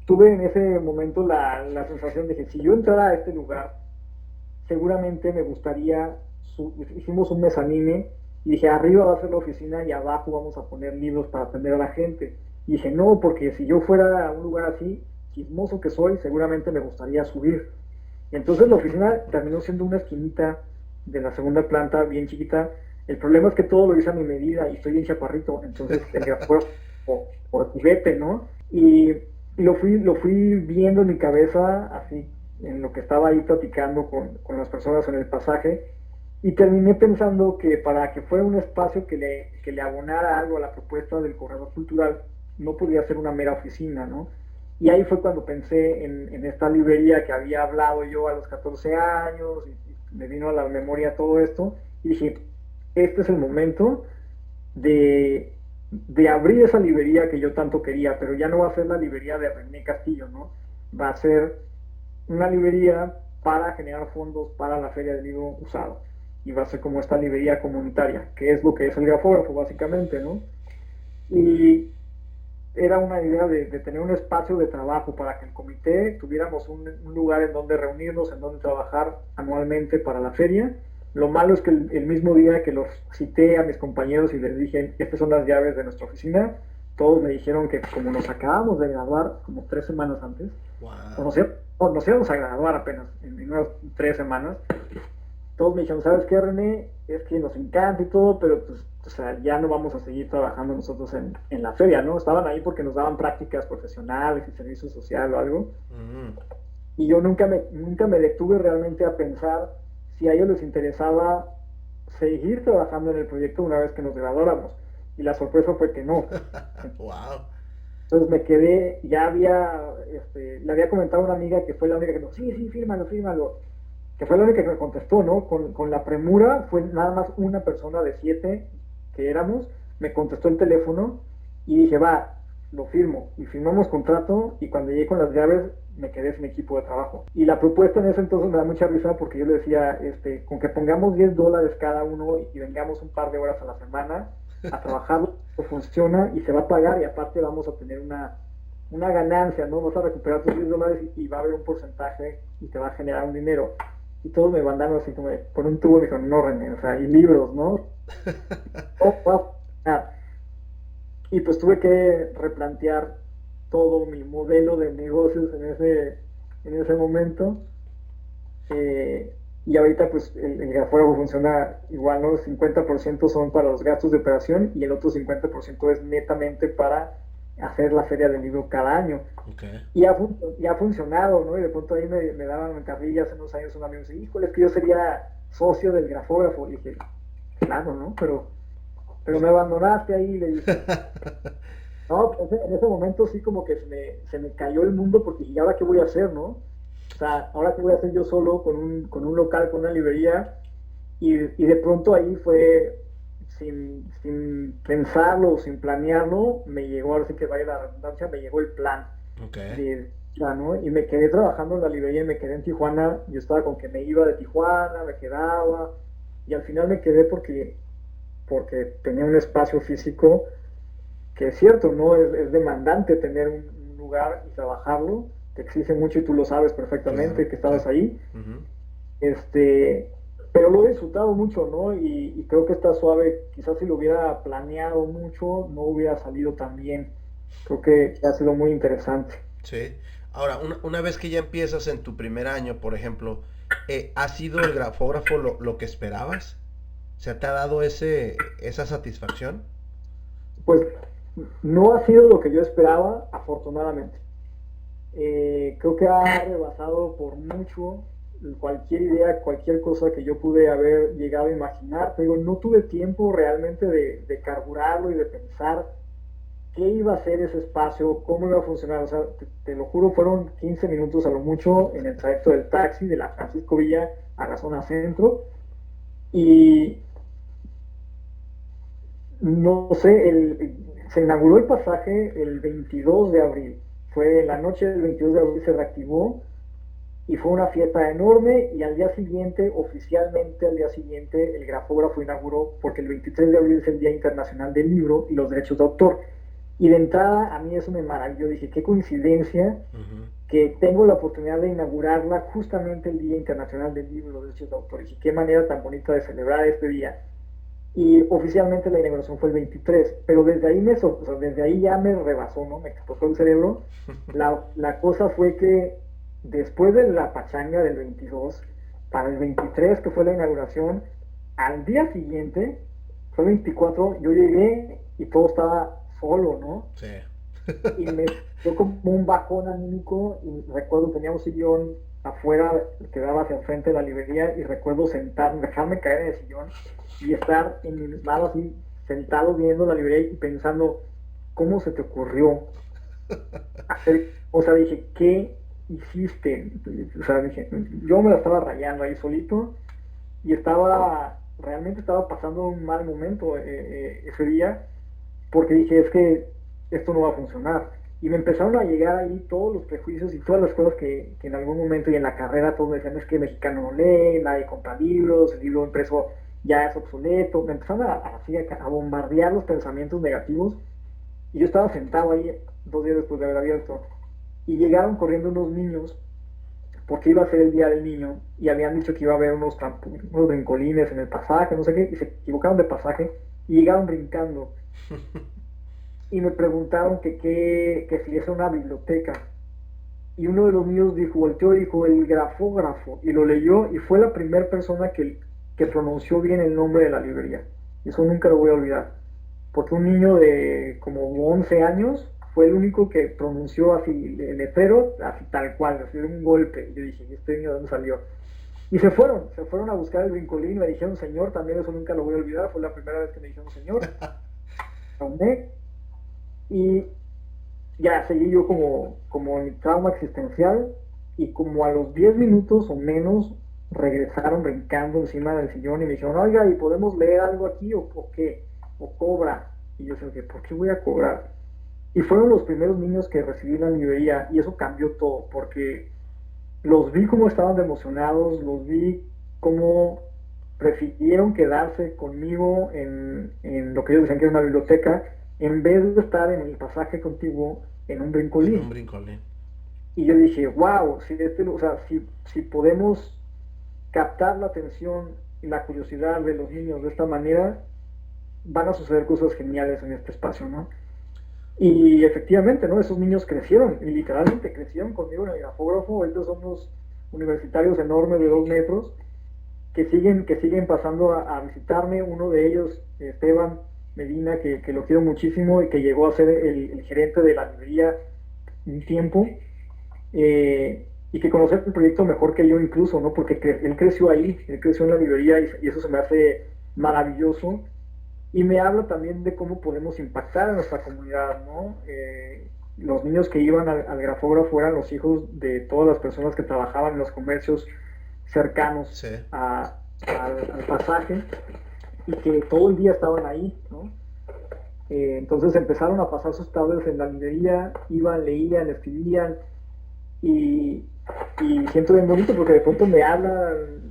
B: tuve en ese momento la sensación de que si yo entrara a este lugar, seguramente me gustaría, hicimos un mezanine y dije, arriba va a ser la oficina y abajo vamos a poner libros para atender a la gente. Y dije, no, porque si yo fuera a un lugar así, chismoso que soy, seguramente me gustaría subir. Y entonces la oficina terminó siendo una esquinita de la segunda planta, bien chiquita. El problema es que todo lo hice a mi medida y estoy bien chaparrito, entonces el grafógrafo por juguete, ¿no? Y lo fui viendo en mi cabeza, así, en lo que estaba ahí platicando con las personas en el pasaje. Y terminé pensando que para que fuera un espacio que le abonara algo a la propuesta del corredor cultural, no podía ser una mera oficina, ¿no? Y ahí fue cuando pensé en esta librería que había hablado yo a los 14 años, y me vino a la memoria todo esto, y dije, este es el momento de, de abrir esa librería que yo tanto quería, pero ya no va a ser la librería de René Castillo, ¿no? Va a ser una librería para generar fondos para la Feria del Libro Usado. Y va a ser como esta librería comunitaria, que es lo que es el grafógrafo, básicamente, ¿no? Y era una idea de tener un espacio de trabajo para que el comité tuviéramos un lugar en donde reunirnos, en donde trabajar anualmente para la feria. Lo malo es que el mismo día que los cité a mis compañeros y les dije, estas son las llaves de nuestra oficina, todos me dijeron que como nos acabamos de graduar, como 3 semanas antes,
C: Wow.
B: nos íbamos a graduar apenas en unas 3 semanas, todos me dijeron, ¿sabes qué, René? Es que nos encanta y todo, pero pues, o sea, ya no vamos a seguir trabajando nosotros en la feria, ¿no? Estaban ahí porque nos daban prácticas profesionales y servicio social o algo. Y yo nunca me detuve realmente a pensar si a ellos les interesaba seguir trabajando en el proyecto una vez que nos graduáramos. Y la sorpresa fue que no.
C: Wow.
B: Entonces me quedé, ya había, le había comentado a una amiga que fue la única que dijo, sí, fírmalo, que fue la única que me contestó, ¿no? Con la premura, fue nada más una persona de 7 que éramos, me contestó el teléfono y dije, va, lo firmo. Y firmamos contrato y cuando llegué con las llaves me quedé sin equipo de trabajo. Y la propuesta en ese entonces me da mucha risa porque yo le decía, con que pongamos $10 cada uno y vengamos un par de horas a la semana a trabajar, funciona y se va a pagar y aparte vamos a tener una ganancia, ¿no? Vas a recuperar tus $10 y va a haber un porcentaje y te va a generar un dinero. Y todos me mandaron así como por un tubo y me dijeron, no, René, o sea, y libros, ¿no? Y pues tuve que replantear todo mi modelo de negocios en ese momento. Y ahorita pues el grafógrafo funciona igual, ¿no? 50% son para los gastos de operación y el otro 50% es netamente para hacer la feria del libro cada año.
C: Okay.
B: Y ha funcionado, ¿no? Y de pronto ahí me daban carrilla hace unos años un amigo y dice, híjole, es que yo sería socio del grafógrafo. Y dije, claro, ¿no? Pero me abandonaste ahí, le dije. No, pues en ese momento sí como que se me cayó el mundo porque ¿y ahora qué voy a hacer, no? O sea, ahora qué voy a hacer yo solo con un local, con una librería. Y de pronto ahí fue, sin pensarlo, sin planearlo, me llegó, ahora sí que vaya la redundancia, me llegó el plan.
C: Okay.
B: ¿no? Y me quedé trabajando en la librería y me quedé en Tijuana. Yo estaba con que me iba de Tijuana, me quedaba, y al final me quedé porque tenía un espacio físico que es cierto, ¿no? Es demandante tener un lugar y trabajarlo, te exige mucho y tú lo sabes perfectamente, claro, que estabas ahí. Pero lo he disfrutado mucho, ¿no? Y creo que está suave, quizás si lo hubiera planeado mucho, no hubiera salido tan bien. Creo que ha sido muy interesante.
C: Sí. Ahora, una vez que ya empiezas en tu primer año, por ejemplo, ¿ha sido el grafógrafo lo que esperabas? O sea, ¿te ha dado esa satisfacción?
B: Pues no ha sido lo que yo esperaba, afortunadamente. Creo que ha rebasado por mucho cualquier idea, cualquier cosa que yo pude haber llegado a imaginar. Pero no tuve tiempo realmente de carburarlo y de pensar qué iba a ser ese espacio, cómo iba a funcionar. O sea, te lo juro, fueron 15 minutos a lo mucho en el trayecto del taxi de la Francisco Villa a la zona centro. Y no sé, se inauguró el pasaje el 22 de abril. Fue la noche del 22 de abril, se reactivó y fue una fiesta enorme. Y al día siguiente, oficialmente al día siguiente, el grafógrafo inauguró, porque el 23 de abril es el Día Internacional del Libro y los Derechos de Autor. Y de entrada a mí eso me maravilló, dije, qué coincidencia que tengo la oportunidad de inaugurarla justamente el Día Internacional del Libro y los Derechos de Autor. Y qué manera tan bonita de celebrar este día. Y oficialmente la inauguración fue el 23, pero desde ahí desde ahí ya me rebasó, ¿no? Me explotó el cerebro. La cosa fue que después de la pachanga del 22, para el 23, que fue la inauguración, al día siguiente, fue el 24, yo llegué y todo estaba solo, ¿no?
C: Sí.
B: Y me dio como un bajón anímico, y recuerdo tenía un sillón afuera que daba hacia el frente de la librería, y recuerdo dejarme caer en el sillón y estar en mi lado así, sentado viendo la librería y pensando, ¿cómo se te ocurrió? O sea, dije, ¿qué hiciste? O sea, dije, yo me la estaba rayando ahí solito y realmente estaba pasando un mal momento ese día porque dije, es que esto no va a funcionar. Y me empezaron a llegar ahí todos los prejuicios y todas las cosas que en algún momento y en la carrera todos me decían, es que el mexicano no lee, nadie compra libros, el libro impreso ya es obsoleto. Me empezaron a bombardear los pensamientos negativos y yo estaba sentado ahí 2 días después de haber abierto y llegaron corriendo unos niños porque iba a ser el día del niño y habían dicho que iba a haber unos brincolines en el pasaje, no sé qué, y se equivocaron de pasaje y llegaron brincando y me preguntaron que si es una biblioteca. Y uno de los niños volteó y dijo, el grafógrafo, y lo leyó y fue la primera persona que pronunció bien el nombre de la librería. Y eso nunca lo voy a olvidar. Porque un niño de como 11 años fue el único que pronunció así el letrero, así tal cual, así de un golpe. Y yo dije, ¿este niño de dónde salió? Y se fueron a buscar el brincolín, me dijeron señor, también eso nunca lo voy a olvidar, fue la primera vez que me dijeron señor. Y ya seguí yo como en mi trauma existencial y como a los 10 minutos o menos regresaron brincando encima del sillón y me dijeron, oiga, ¿y podemos leer algo aquí o qué? ¿O cobra? Y yo dije, ¿por qué voy a cobrar? Y fueron los primeros niños que recibí en la librería y eso cambió todo porque los vi como estaban de emocionados, los vi como prefirieron quedarse conmigo en lo que ellos decían que era una biblioteca en vez de estar en el pasaje contigo en un brincolín.
C: En un brincolín.
B: Y yo dije, wow, si podemos captar la atención y la curiosidad de los niños de esta manera, van a suceder cosas geniales en este espacio, ¿no? Y efectivamente, ¿no? Esos niños crecieron, y literalmente crecieron conmigo en el grafógrafo. Estos son unos universitarios enormes de 2 metros que siguen pasando a visitarme. Uno de ellos, Esteban Medina, que lo quiero muchísimo y que llegó a ser el gerente de la librería un tiempo, y que conoce el proyecto mejor que yo incluso, ¿no? Porque él creció ahí, él creció en la librería y eso se me hace maravilloso. Y me habla también de cómo podemos impactar a nuestra comunidad, ¿no? Los niños que iban al grafógrafo eran los hijos de todas las personas que trabajaban en los comercios cercanos
C: Sí.
B: al pasaje y que todo el día estaban ahí, ¿no? Entonces empezaron a pasar sus tardes en la librería, iban, leían, escribían y siento bien bonito porque de pronto me hablan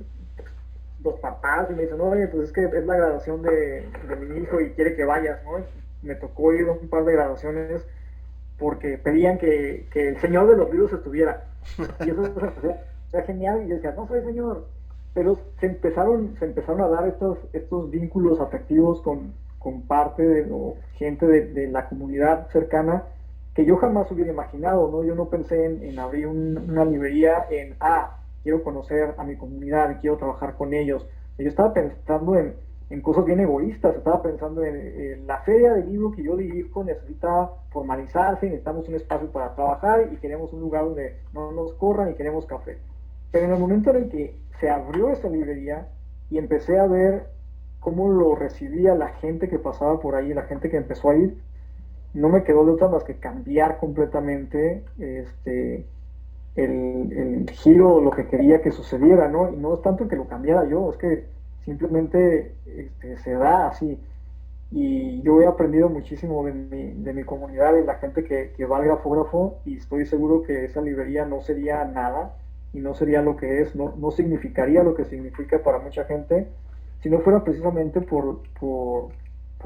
B: los papás y me dicen, oye, pues es que es la graduación de mi hijo y quiere que vayas, ¿no? Me tocó ir a un par de graduaciones porque pedían que el señor de los libros estuviera. Y eso era genial. Y yo decía, no soy señor. Pero se empezaron a dar estos vínculos afectivos con parte gente de la comunidad cercana que yo jamás hubiera imaginado, ¿no? Yo no pensé en abrir una librería quiero conocer a mi comunidad y quiero trabajar con ellos. Yo estaba pensando en cosas bien egoístas, estaba pensando en la feria de libro que yo dirijo necesita formalizarse, necesitamos un espacio para trabajar y queremos un lugar donde no nos corran y queremos café. Pero en el momento en el que se abrió esa librería y empecé a ver cómo lo recibía la gente que pasaba por ahí, la gente que empezó a ir, no me quedó de otra más que cambiar completamente el giro, lo que quería que sucediera, ¿no? Y no es tanto que lo cambiara yo, es que simplemente se da así. Y yo he aprendido muchísimo de mi comunidad, de la gente que va al grafógrafo, y estoy seguro que esa librería no sería nada y no sería lo que es, no significaría lo que significa para mucha gente si no fuera precisamente por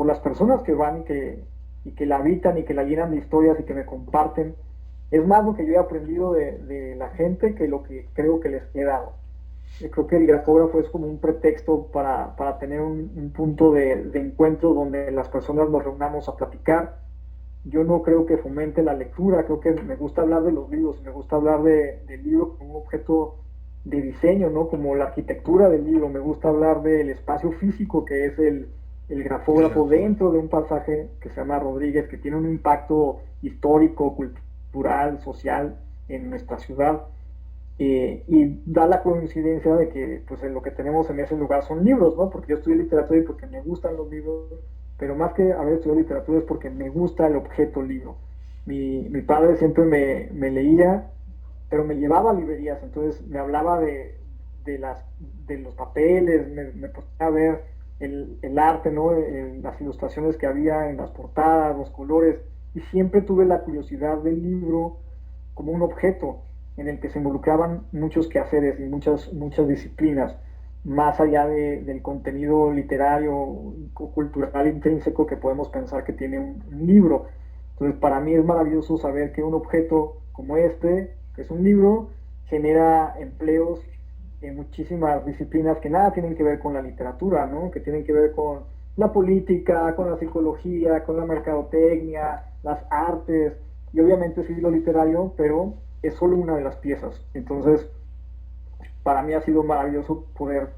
B: las personas que van y que la habitan y que la llenan de historias y que me comparten. Es más lo que yo he aprendido de la gente que lo que creo que les he dado. Yo creo que el grafógrafo es como un pretexto para tener un punto de encuentro donde las personas nos reunamos a platicar. Yo no creo que fomente la lectura, creo que me gusta hablar de los libros, me gusta hablar del libro como un objeto de diseño, ¿no? Como la arquitectura del libro, me gusta hablar del espacio físico que es el grafógrafo dentro de un pasaje que se llama Rodríguez, que tiene un impacto histórico, cultural, social en nuestra ciudad. Y da la coincidencia de que pues en lo que tenemos en ese lugar son libros, ¿no? Porque yo estudié literatura y porque me gustan los libros, pero más que haber estudiado literatura es porque me gusta el objeto libro. mi padre siempre me leía, pero me llevaba a librerías, entonces me hablaba de, las, de los papeles, me ponía a ver el arte, ¿no? Las ilustraciones que había en las portadas, los colores, y siempre tuve la curiosidad del libro como un objeto en el que se involucraban muchos quehaceres y muchas disciplinas, más allá del contenido literario o cultural intrínseco que podemos pensar que tiene un libro. Entonces, para mí es maravilloso saber que un objeto como este, que es un libro, genera empleos en muchísimas disciplinas que nada tienen que ver con la literatura, ¿no? Que tienen que ver con la política, con la psicología, con la mercadotecnia, las artes, y obviamente sí lo literario, pero es solo una de las piezas. Entonces, para mí ha sido maravilloso poder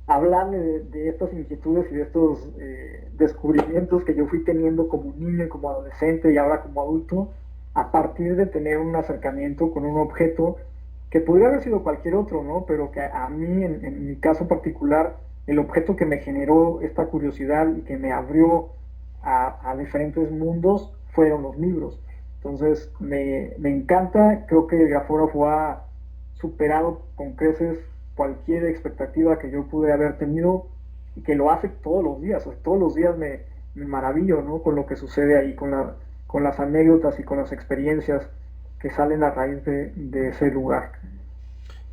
B: hablarle de estas inquietudes y de estos descubrimientos que yo fui teniendo como niño y como adolescente y ahora como adulto, a partir de tener un acercamiento con un objeto que podría haber sido cualquier otro, ¿no? Pero que a mí, en mi caso particular, el objeto que me generó esta curiosidad y que me abrió a diferentes mundos fueron los libros. Entonces, me encanta, creo que el grafógrafo ha superado con creces cualquier expectativa que yo pude haber tenido y que lo hace todos los días. O sea, todos los días me maravillo, ¿no? Con lo que sucede ahí, con las anécdotas y con las experiencias que salen a raíz de ese lugar.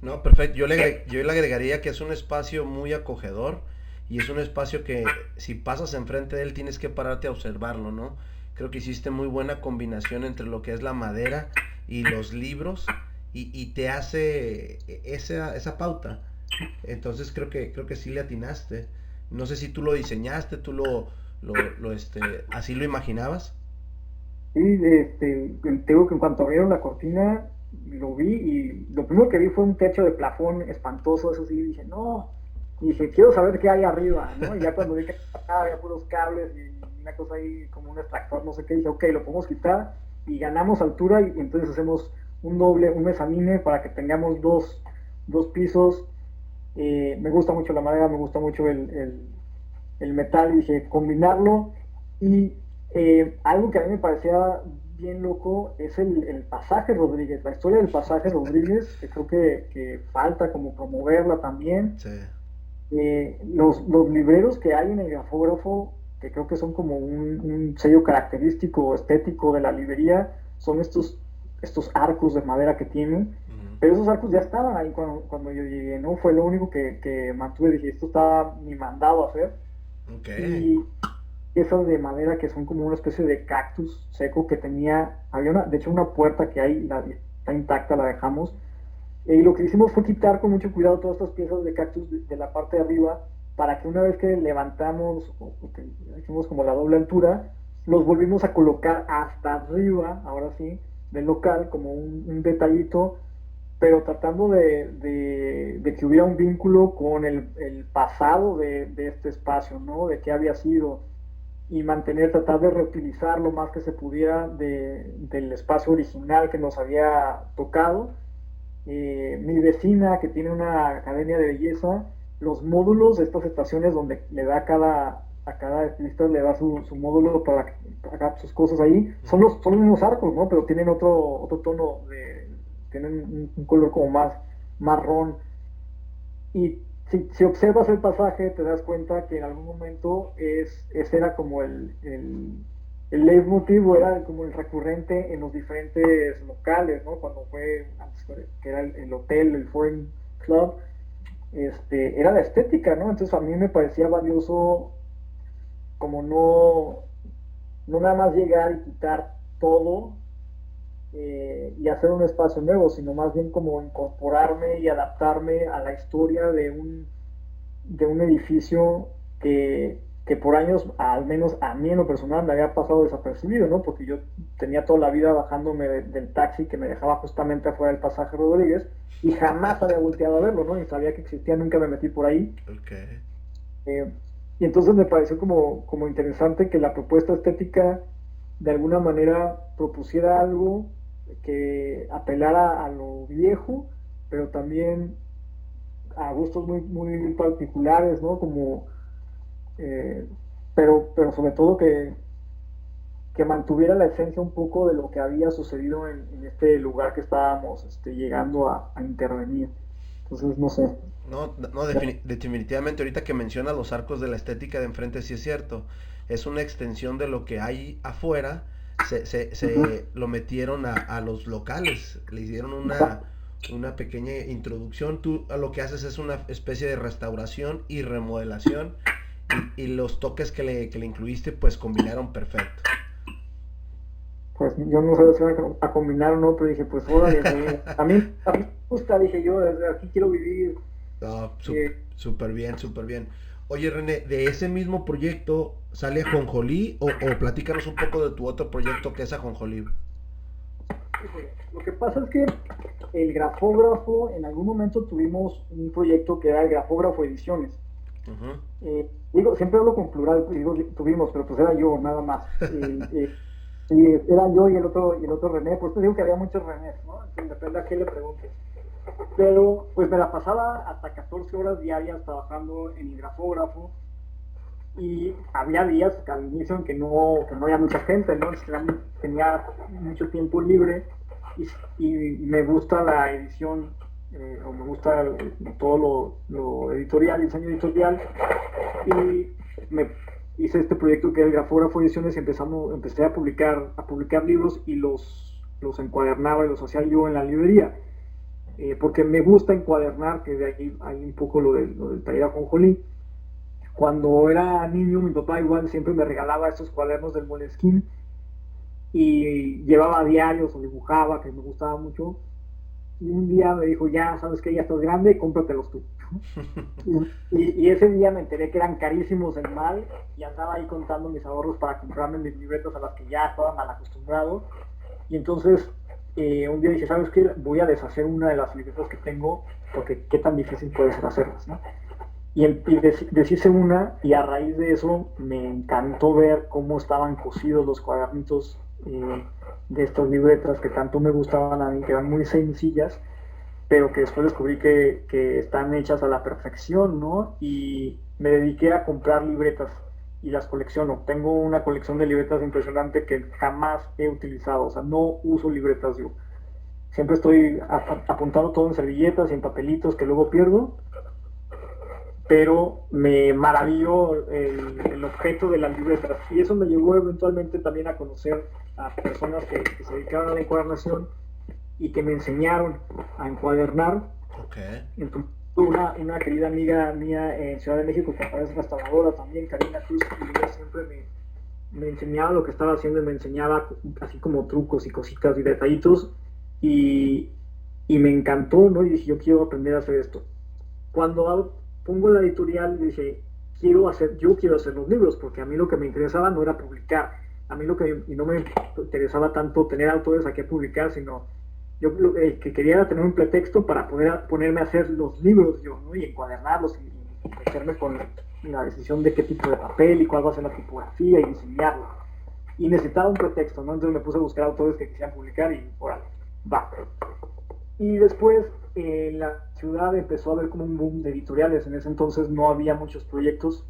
C: No, perfecto. Yo le agregaría que es un espacio muy acogedor y es un espacio que si pasas enfrente de él tienes que pararte a observarlo, ¿no? Creo que hiciste muy buena combinación entre lo que es la madera y los libros y te hace esa pauta. Entonces creo que sí le atinaste. No sé si tú lo diseñaste, tú así lo imaginabas.
B: Sí, te digo que en cuanto abrieron la cortina, lo vi y lo primero que vi fue un techo de plafón espantoso, eso sí, dije, no, y dije, quiero saber qué hay arriba, ¿no? Y ya cuando vi que había puros cables y una cosa ahí como un extractor, no sé qué, dije, ok, lo podemos quitar y ganamos altura y entonces hacemos un mezanine para que tengamos dos pisos. Me gusta mucho la madera, me gusta mucho el metal, y dije, combinarlo. Y algo que a mí me parecía bien loco es el pasaje Rodríguez, la historia del pasaje Rodríguez, que creo que falta como promoverla también.
C: Sí.
B: Los libreros que hay en el grafógrafo, que creo que son como un sello característico estético de la librería, son estos arcos de madera que tienen,
C: Ujú.
B: pero esos arcos ya estaban ahí cuando yo llegué, ¿no? Fue lo único que mantuve, dije, esto está ni mandado a hacer,
C: Ok.
B: y esas de madera que son como una especie de cactus seco que tenía, había de hecho una puerta que hay, está intacta, la dejamos, y lo que hicimos fue quitar con mucho cuidado todas estas piezas de cactus de la parte de arriba para que una vez que levantamos, o que hicimos como la doble altura, los volvimos a colocar hasta arriba, ahora sí, del local, como un detallito, pero tratando de que hubiera un vínculo con el pasado de este espacio, ¿no? De qué había sido, y tratar de reutilizar lo más que se pudiera del espacio original que nos había tocado. Mi vecina que tiene una academia de belleza, los módulos de estas estaciones donde le da a cada estilista le da su módulo para que haga sus cosas ahí, son los mismos arcos, ¿no? Pero tienen otro tono, tienen un color como más marrón. Y si observas el pasaje, te das cuenta que en algún momento ese era como el leitmotiv, era como el recurrente en los diferentes locales, ¿no? Cuando fue, que era el hotel, el Foreign Club, era la estética, ¿no? Entonces a mí me parecía valioso como no nada más llegar y quitar todo y hacer un espacio nuevo, sino más bien como incorporarme y adaptarme a la historia de un edificio que por años, al menos a mí en lo personal, me había pasado desapercibido, ¿no? Porque yo tenía toda la vida bajándome del taxi que me dejaba justamente afuera del pasaje Rodríguez y jamás había volteado a verlo, ¿no? Ni sabía que existía, nunca me metí por ahí.
C: Ok.
B: Eh, y entonces me pareció como interesante que la propuesta estética de alguna manera propusiera algo que apelara a lo viejo, pero también a gustos muy particulares, ¿no? Como, eh, pero sobre todo que mantuviera la esencia un poco de lo que había sucedido en este lugar que estábamos llegando a intervenir. Entonces, no sé.
C: No, no, definitivamente ahorita que mencionas los arcos de la estética de enfrente, sí es cierto. Es una extensión de lo que hay afuera.
B: Ujú.
C: Se lo metieron a los locales. Le hicieron
B: Exacto.
C: una pequeña introducción. Tú a lo que haces es una especie de restauración y remodelación. Y los toques que le incluiste, pues combinaron perfecto.
B: Pues yo no sé si van a combinar o no, pero dije, pues órale, a mí me gusta, dije yo, desde aquí quiero vivir.
C: No,
B: eh,
C: súper bien, súper bien. Oye, René, de ese mismo proyecto sale Ajonjolí o platícanos un poco de tu otro proyecto que es Ajonjolí.
B: lo que pasa es que el grafógrafo, en algún momento tuvimos un proyecto que era el Grafógrafo Ediciones.
C: Ujú.
B: Digo, siempre hablo con plural, pues, digo, tuvimos, pero pues era yo, nada más. Sí, era yo y el otro René, pues te digo que había muchos René, ¿no? Entonces depende a quién le preguntes. Pero pues me la pasaba hasta 14 horas diarias trabajando en el grafógrafo y había días al inicio en que no había mucha gente, ¿no? Tenía mucho tiempo libre y me gusta la edición, o me gusta todo lo editorial, diseño editorial, y me hice este proyecto que es el Grafógrafo Ediciones y empecé a publicar libros y los encuadernaba y los hacía yo en la librería. Porque me gusta encuadernar, que de ahí hay un poco lo del taller Ajonjolí. Cuando era niño, mi papá igual siempre me regalaba estos cuadernos del Moleskine y llevaba diarios o dibujaba, que me gustaba mucho. Y un día me dijo, ya sabes que ya estás grande, cómpratelos tú. Y ese día me enteré que eran carísimos en mal y andaba ahí contando mis ahorros para comprarme mis libretas a las que ya estaba mal acostumbrado. Y entonces un día dije, ¿sabes qué? Voy a deshacer una de las libretas que tengo porque qué tan difícil puede ser hacerlas, ¿no? Deshice una y a raíz de eso me encantó ver cómo estaban cosidos los cuadernitos de estas libretas que tanto me gustaban a mí, que eran muy sencillas, pero que después descubrí que están hechas a la perfección, ¿no? Y me dediqué a comprar libretas y las colecciono. Tengo una colección de libretas impresionante que jamás he utilizado, o sea, no uso libretas yo. Siempre estoy apuntando todo en servilletas y en papelitos que luego pierdo, pero me maravilló el objeto de las libretas y eso me llevó eventualmente también a conocer a personas que se dedicaban a la encuadernación y que me enseñaron a encuadernar.
C: Ok.
B: Entonces, una querida amiga mía en Ciudad de México, que ahora es restauradora también, Karina Cruz, y ella siempre me enseñaba lo que estaba haciendo y me enseñaba así como trucos y cositas y detallitos y, y me encantó, ¿no? Y dije, yo quiero aprender a hacer esto. Cuando pongo la editorial, dije, yo quiero hacer los libros, porque a mí lo que me interesaba no era publicar, a mí y no me interesaba tanto tener autores a que publicar, sino yo lo que quería era tener un pretexto para poder ponerme a hacer los libros yo, ¿no? Y encuadernarlos y meterme con la decisión de qué tipo de papel y cuál va a ser la tipografía y diseñarlo. Y necesitaba un pretexto, ¿no? Entonces me puse a buscar autores que quisieran publicar y, órale, va. Y después la ciudad empezó a ver como un boom de editoriales. En ese entonces no había muchos proyectos.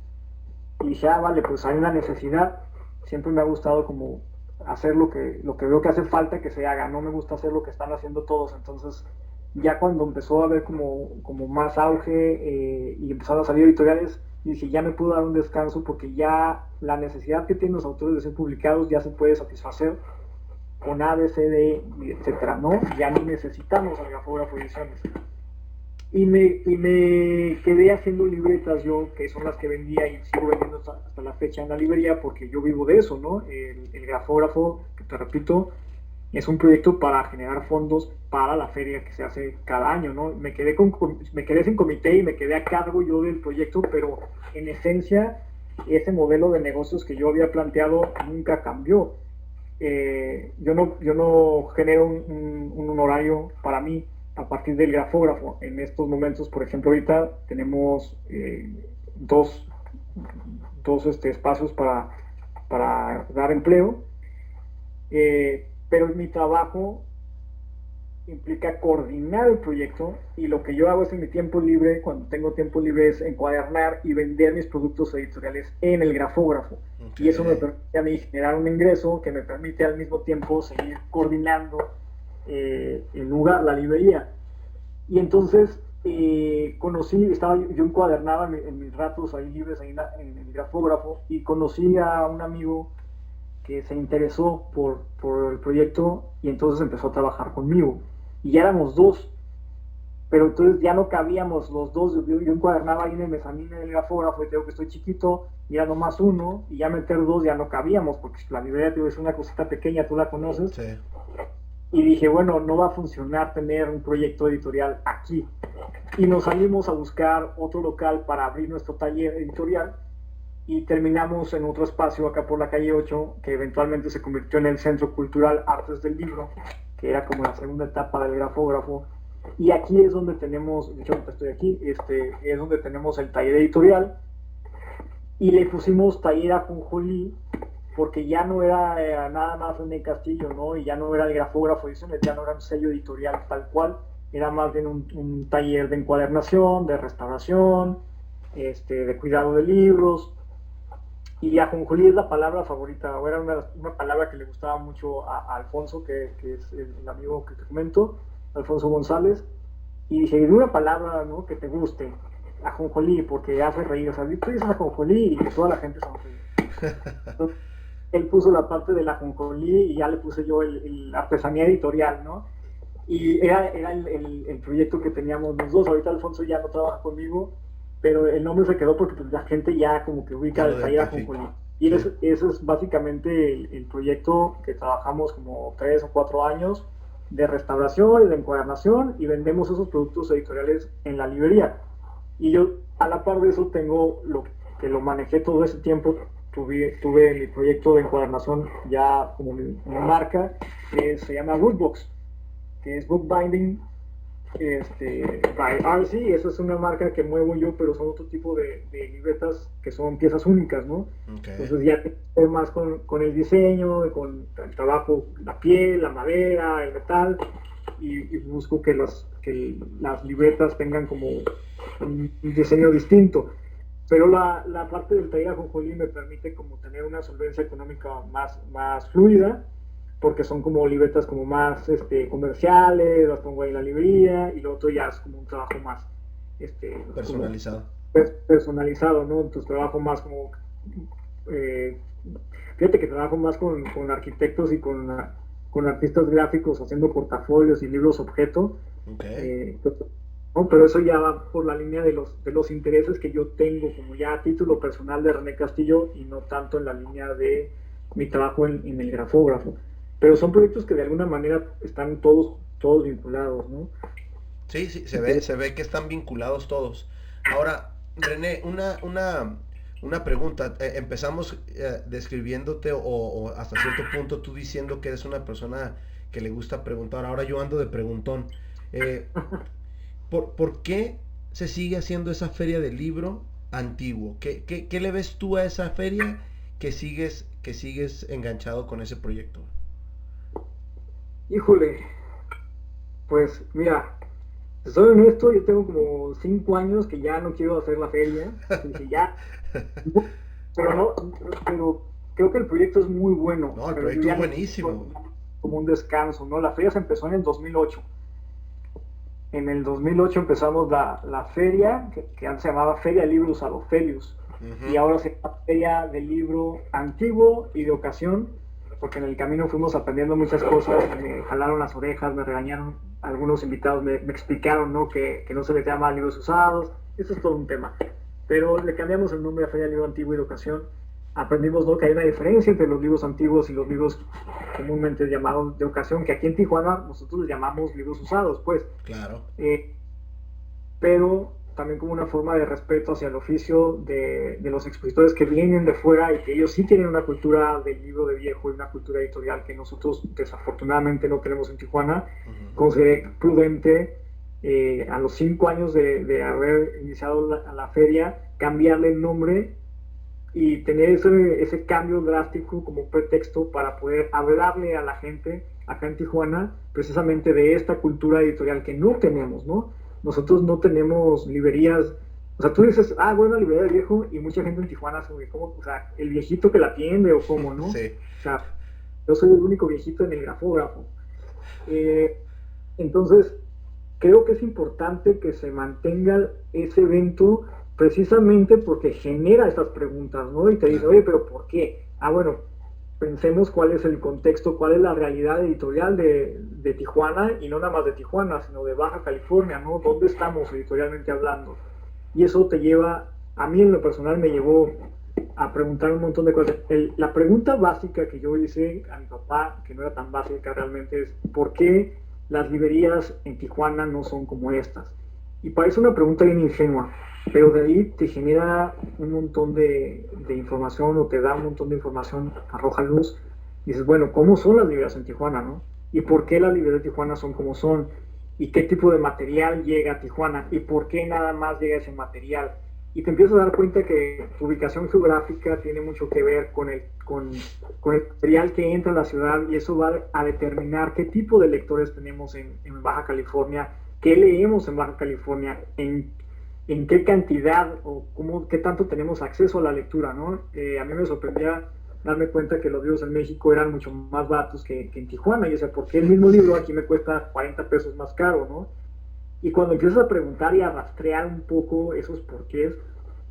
B: Y dije, ah, vale, pues hay una necesidad. Siempre me ha gustado como hacer lo que veo que hace falta que se haga. No me gusta hacer lo que están haciendo todos. Entonces, ya cuando empezó a haber como más auge y empezaron a salir editoriales, dije, ya me puedo dar un descanso porque ya la necesidad que tienen los autores de ser publicados ya se puede satisfacer con A, B, C, D, etcétera, ¿no? Ya no necesitamos al grafógrafo de ediciones. Y me quedé haciendo libretas yo, que son las que vendía y sigo vendiendo hasta la fecha en la librería, porque yo vivo de eso, ¿no? El grafógrafo, que te repito, es un proyecto para generar fondos para la feria que se hace cada año, ¿no? Me quedé sin comité y me quedé a cargo yo del proyecto, pero en esencia ese modelo de negocios que yo había planteado nunca cambió. Yo no genero un horario para mí a partir del grafógrafo. En estos momentos, por ejemplo, ahorita tenemos dos, espacios para dar empleo, pero mi trabajo implica coordinar el proyecto, y lo que yo hago es en mi tiempo libre, cuando tengo tiempo libre, es encuadernar y vender mis productos editoriales en el grafógrafo.
C: Okay.
B: Y eso me permite a mí generar un ingreso que me permite al mismo tiempo seguir coordinando el lugar, la librería. Y entonces yo encuadernaba en mis ratos ahí libres en el grafógrafo, y conocí a un amigo que se interesó por el proyecto, y entonces empezó a trabajar conmigo. Y ya éramos dos, pero entonces ya no cabíamos los dos. Yo encuadernaba ahí en el mezanín en el grafógrafo, y tengo que estoy chiquito, y era nomás uno, y ya meter dos ya no cabíamos, porque la librería es una cosita pequeña, tú la conoces.
C: Sí.
B: Y dije, bueno, no va a funcionar tener un proyecto editorial aquí. Y nos salimos a buscar otro local para abrir nuestro taller editorial, y terminamos en otro espacio acá por la calle 8, que eventualmente se convirtió en el Centro Cultural Artes del Libro, que era como la segunda etapa del grafógrafo. Y aquí es donde tenemos, de hecho ahorita estoy aquí, es donde tenemos el taller editorial, y le pusimos taller Ajonjolí, porque ya no era nada más René Castillo, ¿no? Y ya no era el grafógrafo, ya no era un sello editorial tal cual, era más bien un taller de encuadernación, de restauración, de cuidado de libros. Y ajonjolí es la palabra favorita, o era una palabra que le gustaba mucho a Alfonso, que es el amigo que te comento, Alfonso González. Y dije, de una palabra, ¿no?, que te guste, ajonjolí, porque hace reír. O sea, tú dices ajonjolí y toda la gente sonríe. Entonces, él puso la parte de la ajonjolí, y ya le puse yo el artesanía editorial, ¿no? Y era el proyecto que teníamos los dos. Ahorita Alfonso ya no trabaja conmigo, pero el nombre se quedó porque pues, la gente ya como que ubica el taller Ajonjolí. Y sí, eso es básicamente el proyecto que trabajamos como 3 o 4 años, de restauración y de encuadernación, y vendemos esos productos editoriales en la librería. Y yo, a la par de eso, tengo lo manejé todo ese tiempo. Tuve mi proyecto de encuadernación ya como mi marca, que se llama Rootbox, que es Bookbinding by RC. Eso es una marca que muevo yo, pero son otro tipo de libretas que son piezas únicas, ¿no? Okay. Entonces ya tengo más con el diseño, con el trabajo, la piel, la madera, el metal, y busco que las libretas tengan como un diseño distinto. Pero la parte del taller Ajonjolí me permite como tener una solvencia económica más fluida, porque son como libretas como más comerciales, las pongo ahí en la librería, y lo otro ya es como un trabajo más
C: personalizado.
B: Personalizado, ¿no? Entonces trabajo más como fíjate que trabajo más con arquitectos y con artistas gráficos haciendo portafolios y libros objeto.
C: Okay.
B: ¿No? Pero eso ya va por la línea de los intereses que yo tengo como ya a título personal de René Castillo, y no tanto en la línea de mi trabajo en el grafógrafo. Pero son proyectos que de alguna manera están todos vinculados, ¿no?
C: Sí, se ve que están vinculados todos. Ahora, René, una pregunta. Empezamos describiéndote, o hasta cierto punto tú diciendo que eres una persona que le gusta preguntar. Ahora yo ando de preguntón. ¿Por qué se sigue haciendo esa feria del libro antiguo? ¿Qué le ves tú a esa feria que sigues enganchado con ese proyecto?
B: Híjole, pues mira, soy honesto, yo tengo como 5 años que ya no quiero hacer la feria, que ya, pero creo que el proyecto es muy bueno.
C: No, el proyecto es buenísimo.
B: Como un descanso, ¿no? La feria se empezó en el 2008. En el 2008 empezamos la feria, que antes se llamaba Feria de Libro Usado, Felius, y ahora se llama Feria del Libro Antiguo y de Ocasión, porque en el camino fuimos aprendiendo muchas cosas. Me jalaron las orejas, me regañaron algunos invitados, me explicaron, ¿no?, que no se les llama libros usados. Eso es todo un tema, pero le cambiamos el nombre a Feria del Libro Antiguo y de Ocasión. Aprendimos, ¿no?, que hay una diferencia entre los libros antiguos y los libros comúnmente llamados de ocasión, que aquí en Tijuana nosotros les llamamos libros usados, pues.
C: Claro.
B: Pero también como una forma de respeto hacia el oficio de los expositores que vienen de fuera, y que ellos sí tienen una cultura del libro de viejo y una cultura editorial que nosotros desafortunadamente no tenemos en Tijuana. Consideré prudente a los 5 años de haber iniciado la feria cambiarle el nombre y tener ese cambio drástico como pretexto para poder hablarle a la gente acá en Tijuana precisamente de esta cultura editorial que no tenemos, ¿no? Nosotros no tenemos librerías, o sea, tú dices, voy a una librería de viejo y mucha gente en Tijuana se ve como, o sea, el viejito que la atiende o cómo, ¿no?
C: Sí.
B: O sea, yo soy el único viejito en el grafógrafo. Entonces, creo que es importante que se mantenga ese evento precisamente porque genera estas preguntas, ¿no? Y te dice, oye, pero ¿por qué? Bueno, pensemos cuál es el contexto, cuál es la realidad editorial de Tijuana, y no nada más de Tijuana, sino de Baja California, ¿no? ¿Dónde estamos editorialmente hablando? Y eso te lleva, a mí en lo personal me llevó a preguntar un montón de cosas. La pregunta básica que yo hice a mi papá, que no era tan básica realmente, es ¿por qué las librerías en Tijuana no son como estas? Y parece una pregunta bien ingenua, pero de ahí te genera un montón de información, o te da un montón de información, arroja luz, y dices, bueno, ¿cómo son las librerías en Tijuana, no? ¿Y por qué las librerías de Tijuana son como son? ¿Y qué tipo de material llega a Tijuana? ¿Y por qué nada más llega ese material? Y te empiezas a dar cuenta que tu ubicación geográfica tiene mucho que ver con el material que entra a la ciudad, y eso va a determinar qué tipo de lectores tenemos en Baja California, qué leemos en Baja California, en qué cantidad o qué tanto tenemos acceso a la lectura, ¿no? A mí me sorprendía darme cuenta que los libros en México eran mucho más baratos que en Tijuana, y o sea, ¿por qué el mismo libro aquí me cuesta 40 pesos más caro, ¿no? Y cuando empiezas a preguntar y a rastrear un poco esos porqués,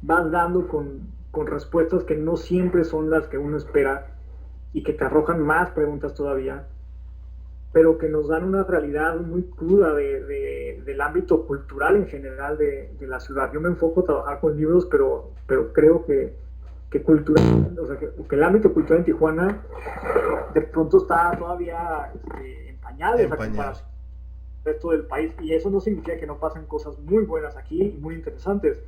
B: vas dando con respuestas que no siempre son las que uno espera, y que te arrojan más preguntas todavía, pero que nos dan una realidad muy cruda del ámbito cultural en general de la ciudad. Yo me enfoco a trabajar con libros, pero creo que cultural, o sea, que el ámbito cultural en Tijuana de pronto está todavía en pañales a comparación del resto del país, y eso no significa que no pasen cosas muy buenas aquí y muy interesantes,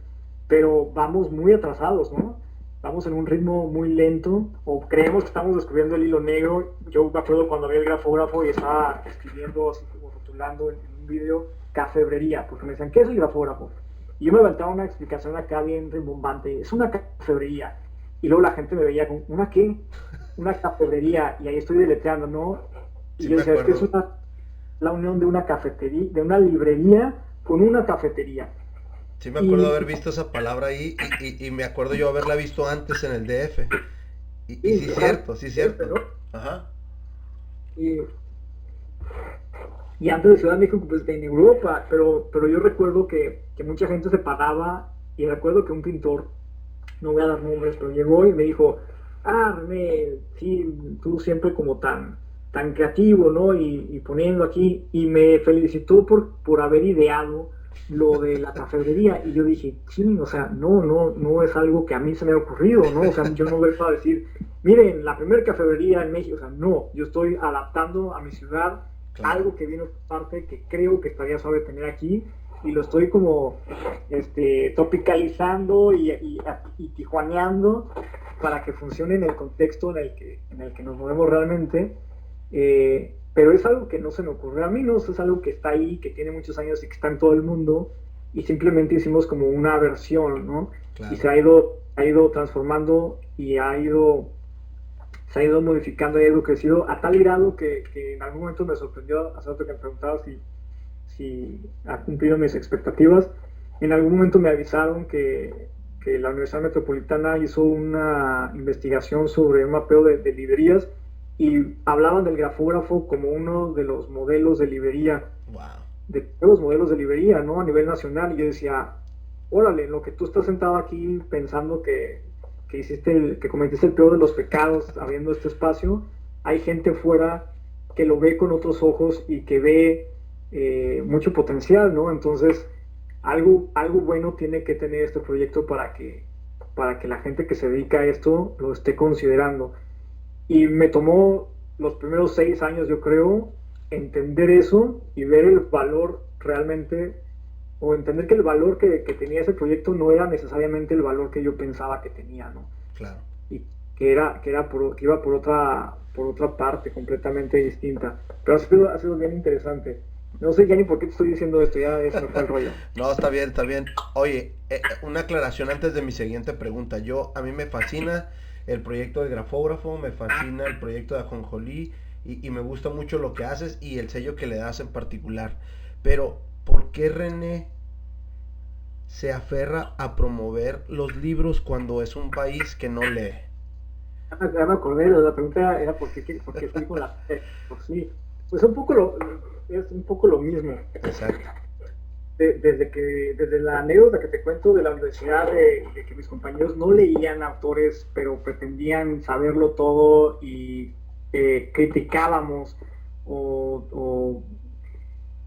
B: pero vamos muy atrasados, ¿no? Vamos en un ritmo muy lento, o creemos que estamos descubriendo el hilo negro. Yo me acuerdo cuando había el grafógrafo y estaba escribiendo, así como rotulando en un video, cafebrería, porque me decían, ¿qué es el grafógrafo? Y yo me levantaba una explicación acá bien rimbombante, es una cafebrería. Y luego la gente me veía con, ¿una qué? Una cafebrería, y ahí estoy deletreando, ¿no? Y yo decía, es que es la unión de una cafetería, de una librería con una cafetería.
C: Sí, me acuerdo haber visto esa palabra ahí, y me acuerdo yo haberla visto antes en el DF. Y sí, sí, cierto.
B: ¿No?
C: Ajá.
B: Y antes de Ciudad de México, pues en Europa, pero yo recuerdo que mucha gente se paraba, y recuerdo que un pintor, no voy a dar nombres, pero llegó y me dijo, René, sí, tú siempre como tan creativo, ¿no? Y poniendo aquí, y me felicitó por haber ideado lo de la cafetería, y yo dije, sí, o sea, no es algo que a mí se me ha ocurrido, ¿no? O sea, yo no vengo a decir, miren, la primera cafetería en México, o sea, no, yo estoy adaptando a mi ciudad algo que vino por parte, que creo que estaría suave tener aquí, y lo estoy como tropicalizando y tijuaneando para que funcione en el contexto en el que nos movemos realmente. Pero es algo que no se me ocurrió a mí, ¿no? Es algo que está ahí, que tiene muchos años y que está en todo el mundo, y simplemente hicimos como una versión, ¿no? Claro. Y se ha ido transformando, y se ha ido modificando, y ha ido crecido a tal grado que en algún momento me sorprendió, hace rato que me preguntaba si ha cumplido mis expectativas. En algún momento me avisaron que la Universidad Metropolitana hizo una investigación sobre un mapeo de librerías, y hablaban del grafógrafo como uno de los modelos de librería, de los modelos de librería, ¿no? A nivel nacional. Y yo decía, órale, lo que tú estás sentado aquí pensando que cometiste el peor de los pecados abriendo este espacio, hay gente fuera que lo ve con otros ojos y que ve mucho potencial, ¿no? Entonces, algo bueno tiene que tener este proyecto para que la gente que se dedica a esto lo esté considerando. Y me tomó los primeros 6 años, yo creo, entender eso y ver el valor realmente, o entender que el valor que tenía ese proyecto no era necesariamente el valor que yo pensaba que tenía, ¿no?
C: Claro.
B: Y que iba por otra parte completamente distinta. Pero ha sido bien interesante. No sé ya ni por qué te estoy diciendo esto, ya se me fue el rollo.
C: No, está bien, está bien. Oye, una aclaración antes de mi siguiente pregunta. A mí me fascina el proyecto de grafógrafo, me fascina el proyecto de Ajonjolí y me gusta mucho lo que haces y el sello que le das en particular. Pero, ¿por qué René se aferra a promover los libros cuando es un país que no lee?
B: Ya me acordé, la pregunta era por qué estoy con la por sí. Pues un poco es un poco lo mismo.
C: Exacto.
B: Desde la anécdota que te cuento de la universidad, de que mis compañeros no leían autores, pero pretendían saberlo todo y criticábamos o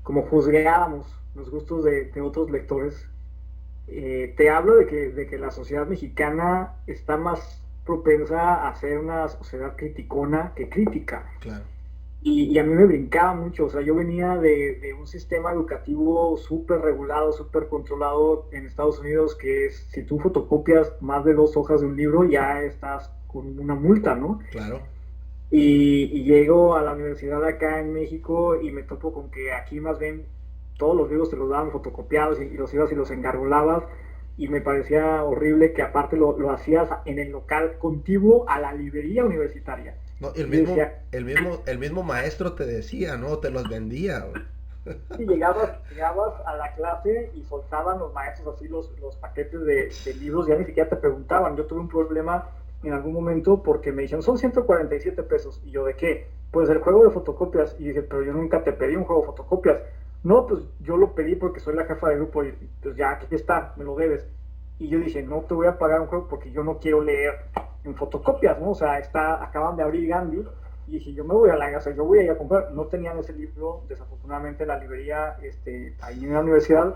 B: como juzgábamos los gustos de otros lectores. Te hablo de que la sociedad mexicana está más propensa a ser una sociedad criticona que crítica.
C: Claro.
B: Y a mí me brincaba mucho, o sea, yo venía de un sistema educativo súper regulado, súper controlado en Estados Unidos, que es, si tú fotocopias más de 2 hojas de un libro, ya estás con una multa, ¿no?
C: Claro.
B: Y llego a la universidad acá en México y me topo con que aquí más bien todos los libros te los daban fotocopiados y los ibas y los engargolabas, y me parecía horrible que aparte lo hacías en el local contiguo a la librería universitaria.
C: No,
B: Decía,
C: el mismo maestro te decía, ¿no? Te los vendía.
B: y llegabas a la clase y soltaban los maestros así los paquetes de libros, ya ni siquiera te preguntaban. Yo tuve un problema en algún momento porque me dijeron, son 147 pesos. Y yo, ¿de qué? Pues el juego de fotocopias. Y dije, pero yo nunca te pedí un juego de fotocopias. No, pues yo lo pedí porque soy la jefa de grupo y pues ya aquí está, me lo debes. Y yo dije, no te voy a pagar un juego porque yo no quiero leer en fotocopias, ¿no? O sea, acaban de abrir Gandhi y dije, yo me voy a la casa, yo voy a ir a comprar. No tenían ese libro, desafortunadamente, en la librería ahí en la universidad.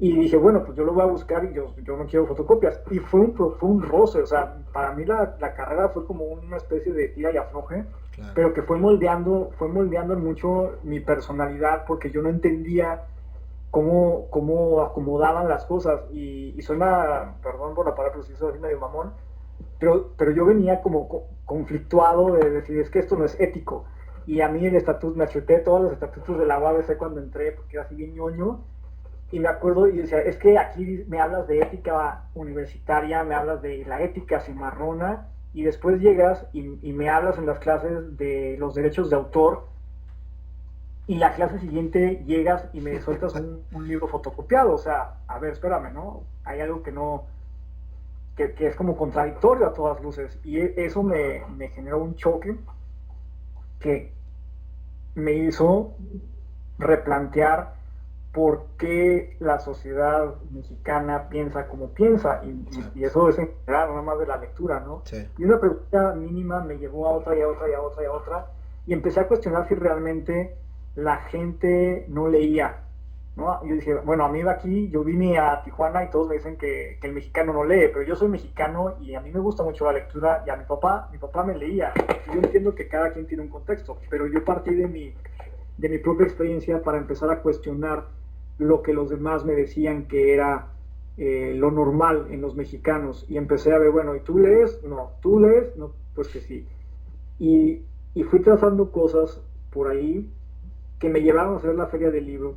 B: Y dije, bueno, pues yo lo voy a buscar y yo no quiero fotocopias. Y fue un roce, o sea, para mí la carrera fue como una especie de tira y afloje,
C: Claro.
B: pero que fue moldeando mucho mi personalidad porque yo no entendía cómo acomodaban las cosas. Y suena, perdón por la palabra, pero sí soy medio mamón, pero yo venía como conflictuado de decir, es que esto no es ético. Y a mí el estatuto, me chuté todos los estatutos de la UABC cuando entré, porque era así bien ñoño, y me acuerdo y decía, es que aquí me hablas de ética universitaria, me hablas de la ética cimarrona, y después llegas y me hablas en las clases de los derechos de autor, y la clase siguiente llegas y me sueltas un libro fotocopiado. O sea, a ver, espérame, ¿no? Hay algo que no, que es como contradictorio a todas luces, y eso me generó un choque que me hizo replantear por qué la sociedad mexicana piensa como piensa, y eso es en general, no más de la lectura, ¿no?
C: Sí.
B: Y una pregunta mínima me llevó a otra y a otra y a otra y a otra, y empecé a cuestionar si realmente la gente no leía, ¿no? Yo dije, bueno, a mí aquí, yo vine a Tijuana y todos me dicen que el mexicano no lee, pero yo soy mexicano y a mí me gusta mucho la lectura, y a mi papá me leía. Yo entiendo que cada quien tiene un contexto, pero yo partí de mi propia experiencia para empezar a cuestionar lo que los demás me decían que era lo normal en los mexicanos, y empecé a ver, bueno, ¿y tú lees? No. ¿Tú lees? No, pues que sí. Y fui trazando cosas por ahí que me llevaron a hacer la feria del libro,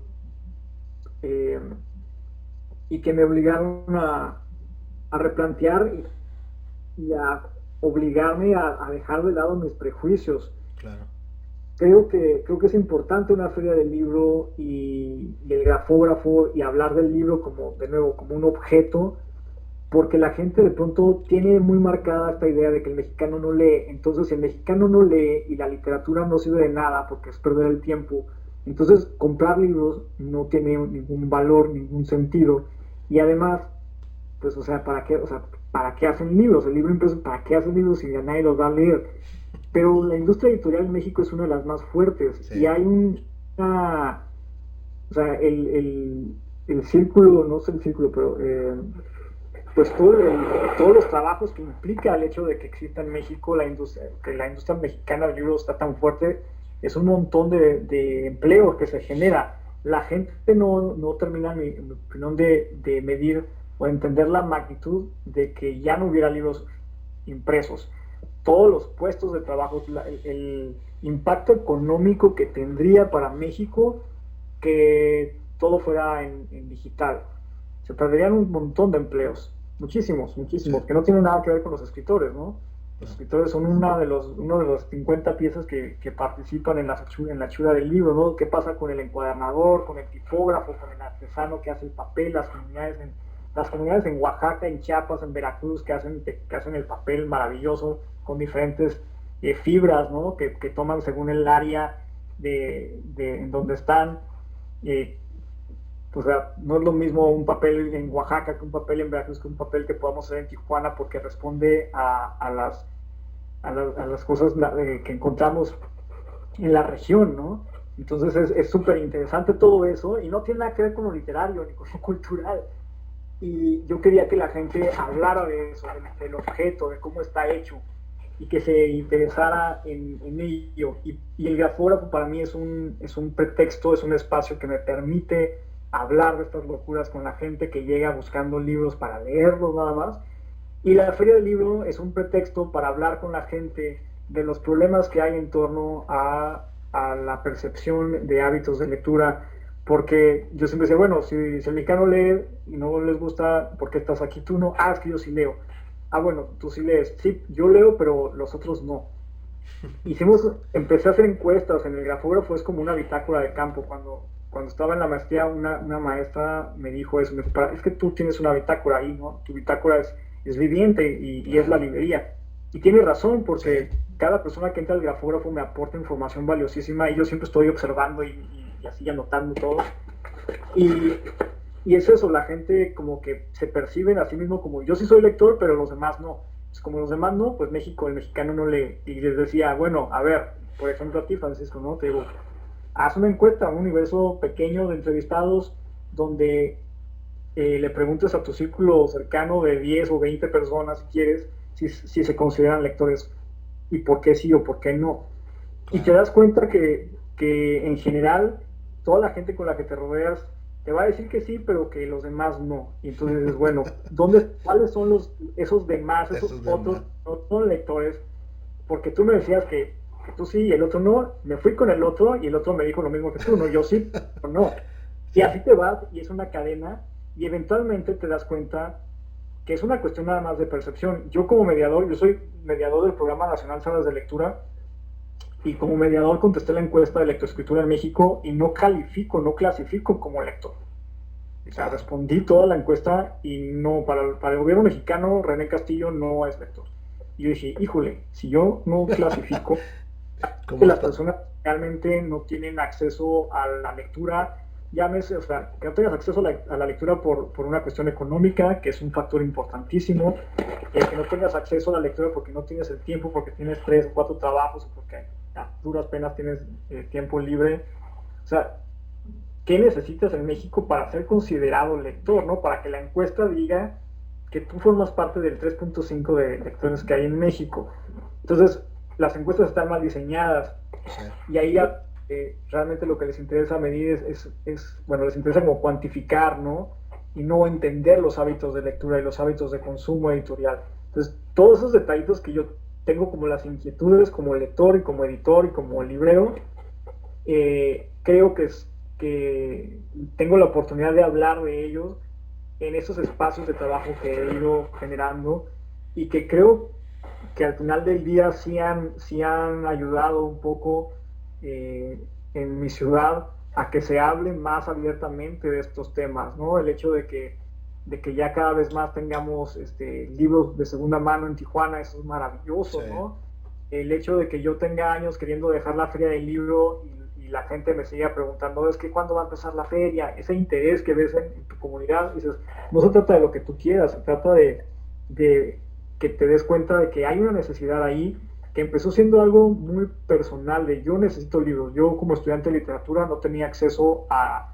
B: y que me obligaron a replantear y a obligarme a dejar de lado mis prejuicios.
C: Claro.
B: Creo que es importante una feria del libro y el grafógrafo, y hablar del libro como, de nuevo, como un objeto, porque la gente de pronto tiene muy marcada esta idea de que el mexicano no lee. Entonces, si el mexicano no lee y la literatura no sirve de nada porque es perder el tiempo, entonces comprar libros no tiene ningún valor, ningún sentido. Y además, pues, o sea, ¿para qué hacen libros? El libro impreso, ¿para qué hacen libros si ya nadie los va a leer? Pero la industria editorial en México es una de las más fuertes,
C: Sí.
B: y hay o sea, el círculo, no sé el círculo, pero pues todos los trabajos que implica el hecho de que exista en México que la industria mexicana del libro está tan fuerte, es un montón de empleos que se genera. La gente no termina, en mi opinión, de medir o entender la magnitud de que ya no hubiera libros impresos. Todos los puestos de trabajo, el impacto económico que tendría para México que todo fuera en digital. Se perderían un montón de empleos, muchísimos, que no tienen nada que ver con los escritores, ¿no? Los escritores son uno de los 50 piezas que participan en la hechura del libro, ¿no? ¿Qué pasa con el encuadernador, con el tipógrafo, con el artesano que hace el papel, las comunidades en Oaxaca, en Chiapas, en Veracruz, que hacen el papel maravilloso con diferentes fibras, ¿no? Que toman según el área en donde están. O sea, no es lo mismo un papel en Oaxaca que un papel en Veracruz, que un papel que podamos hacer en Tijuana, porque responde a las cosas que encontramos en la región, ¿no? Entonces es súper interesante todo eso, y no tiene nada que ver con lo literario ni con lo cultural. Y yo quería que la gente hablara de eso, del objeto, de cómo está hecho, y que se interesara en ello. Y el grafógrafo para mí es un pretexto, es un espacio que me permite hablar de estas locuras con la gente que llega buscando libros para leerlos nada más. Y la Feria del Libro es un pretexto para hablar con la gente de los problemas que hay en torno a la percepción de hábitos de lectura, porque yo siempre decía, bueno, si el mexicano lee y no les gusta, ¿por qué estás aquí tú no? Ah, es que yo sí leo. Ah, bueno, tú sí lees. Sí, yo leo, pero los otros no. Empecé a hacer encuestas en el grafógrafo, es como una bitácora de campo. Cuando estaba en la maestría, una maestra me dijo eso, es que tú tienes una bitácora ahí, ¿no? Tu bitácora es viviente y es la librería. Y tiene razón, porque cada persona que entra al grafógrafo me aporta información valiosísima, y yo siempre estoy observando y así anotando todo. Y es eso, la gente como que se perciben a sí mismo como, yo sí soy lector, pero los demás no. Pues como los demás no, pues el mexicano no lee. Y les decía, bueno, a ver, por ejemplo a ti, Francisco, ¿no? Te digo, haz una encuesta, un universo pequeño de entrevistados, donde le preguntes a tu círculo cercano de 10 o 20 personas, si quieres, si se consideran lectores, y por qué sí o por qué no. Y te das cuenta que en general, toda la gente con la que te rodeas te va a decir que sí, pero que los demás no. Y entonces dices, bueno, ¿cuáles son esos demás, esos otros no son lectores? Porque tú me decías que tú sí y el otro no. Me fui con el otro y el otro me dijo lo mismo que tú, no, yo sí, pero no. Y así te vas, y es una cadena, y eventualmente te das cuenta que es una cuestión nada más de percepción. Yo como mediador, yo soy mediador del Programa Nacional Salas de Lectura, y como mediador contesté la encuesta de lectoescritura en México y no clasifico como lector. O sea, respondí toda la encuesta y no, para el gobierno mexicano, René Castillo no es lector. Y yo dije, híjole, si yo no clasifico, que las personas realmente no tienen acceso a la lectura, llámese, o sea, que no tengas acceso a la lectura por una cuestión económica, que es un factor importantísimo, que no tengas acceso a la lectura porque no tienes el tiempo, porque tienes 3 o 4 trabajos, o porque a duras penas tienes tiempo libre. O sea, ¿qué necesitas en México para ser considerado lector, ¿no? Para que la encuesta diga que tú formas parte del 3.5 de lectores que hay en México. Entonces, las encuestas están mal diseñadas, y ahí ya realmente lo que les interesa medir bueno, les interesa como cuantificar, ¿no? Y no entender los hábitos de lectura y los hábitos de consumo editorial. Entonces, todos esos detallitos que yo tengo como las inquietudes como lector y como editor y como librero, creo que tengo la oportunidad de hablar de ellos en esos espacios de trabajo que he ido generando, y que creo que al final del día sí han ayudado un poco en mi ciudad a que se hable más abiertamente de estos temas, ¿no? El hecho de que ya cada vez más tengamos libros de segunda mano en Tijuana, eso es maravilloso, sí, ¿no? El hecho de que yo tenga años queriendo dejar la Feria del Libro y la gente me siga preguntando, es que ¿cuándo va a empezar la feria? Ese interés que ves en tu comunidad, dices, no se trata de lo que tú quieras, se trata de que te des cuenta de que hay una necesidad ahí, que empezó siendo algo muy personal, de yo necesito libros. Yo como estudiante de literatura no tenía acceso a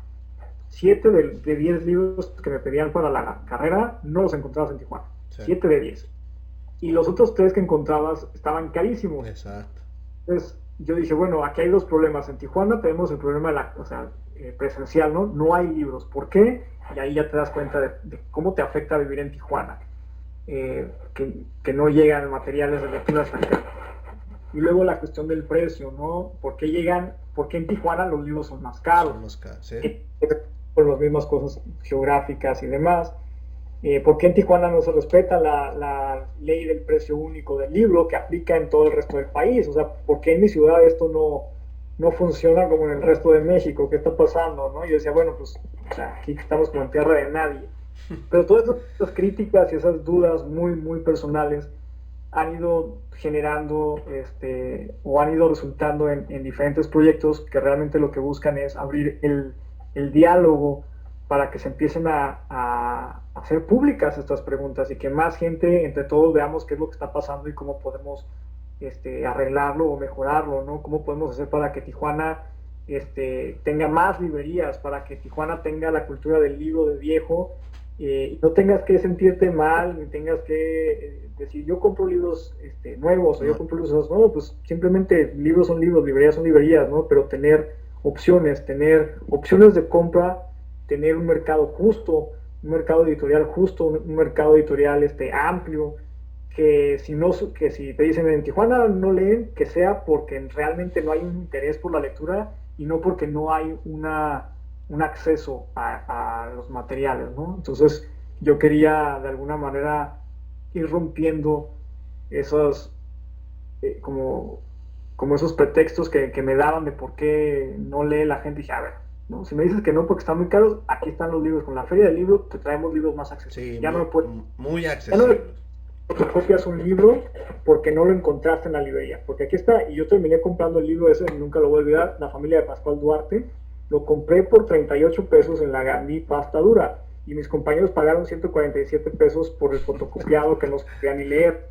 B: 7 de 10 libros que me pedían para la carrera, no los encontrabas en Tijuana. Sí. 7 de 10. Y los otros 3 que encontrabas estaban carísimos.
C: Exacto.
B: Entonces yo dije, bueno, aquí hay 2 problemas. En Tijuana tenemos el problema presencial, ¿no? No hay libros. ¿Por qué? Y ahí ya te das cuenta de cómo te afecta vivir en Tijuana. Que no llegan materiales de lectura hasta acá. Y luego la cuestión del precio, ¿no? ¿Por qué en Tijuana los libros son más caros?
C: Son más caros, sí.
B: Por las mismas cosas geográficas y demás. ¿Por qué en Tijuana no se respeta la ley del precio único del libro que aplica en todo el resto del país? O sea, ¿por qué en mi ciudad esto no funciona como en el resto de México? ¿Qué está pasando? ¿No? Yo decía, bueno, pues o sea, aquí estamos como en tierra de nadie. Pero todas esas críticas y esas dudas muy, muy personales han ido generando o han ido resultando en diferentes proyectos que realmente lo que buscan es abrir el diálogo para que se empiecen a hacer públicas estas preguntas y que más gente, entre todos, veamos qué es lo que está pasando y cómo podemos arreglarlo o mejorarlo, ¿no? Cómo podemos hacer para que Tijuana tenga más librerías, para que Tijuana tenga la cultura del libro de viejo, y no tengas que sentirte mal, ni tengas que decir yo compro libros nuevos o yo compro libros nuevos, pues simplemente libros son libros, librerías son librerías, ¿no? Pero tener opciones de compra, tener un mercado justo, un mercado editorial justo, un mercado editorial amplio, que si te dicen en Tijuana no leen, que sea porque realmente no hay un interés por la lectura y no porque no hay un acceso a los materiales, ¿no? Entonces yo quería de alguna manera ir rompiendo esos como esos pretextos que me daban de por qué no lee la gente. Y dije, a ver, ¿no? Si me dices que no porque están muy caros, aquí están los libros. Con la feria del libro te traemos libros más accesibles.
C: Sí,
B: ya
C: muy,
B: no me puedes,
C: muy accesibles.
B: copias un libro porque no lo encontraste en la librería, porque aquí está, y yo terminé comprando el libro ese, nunca lo voy a olvidar, La familia de Pascual Duarte. Lo compré por 38 pesos en la Gandhi pasta dura, y mis compañeros pagaron 147 pesos por el fotocopiado que no se podía ni leer.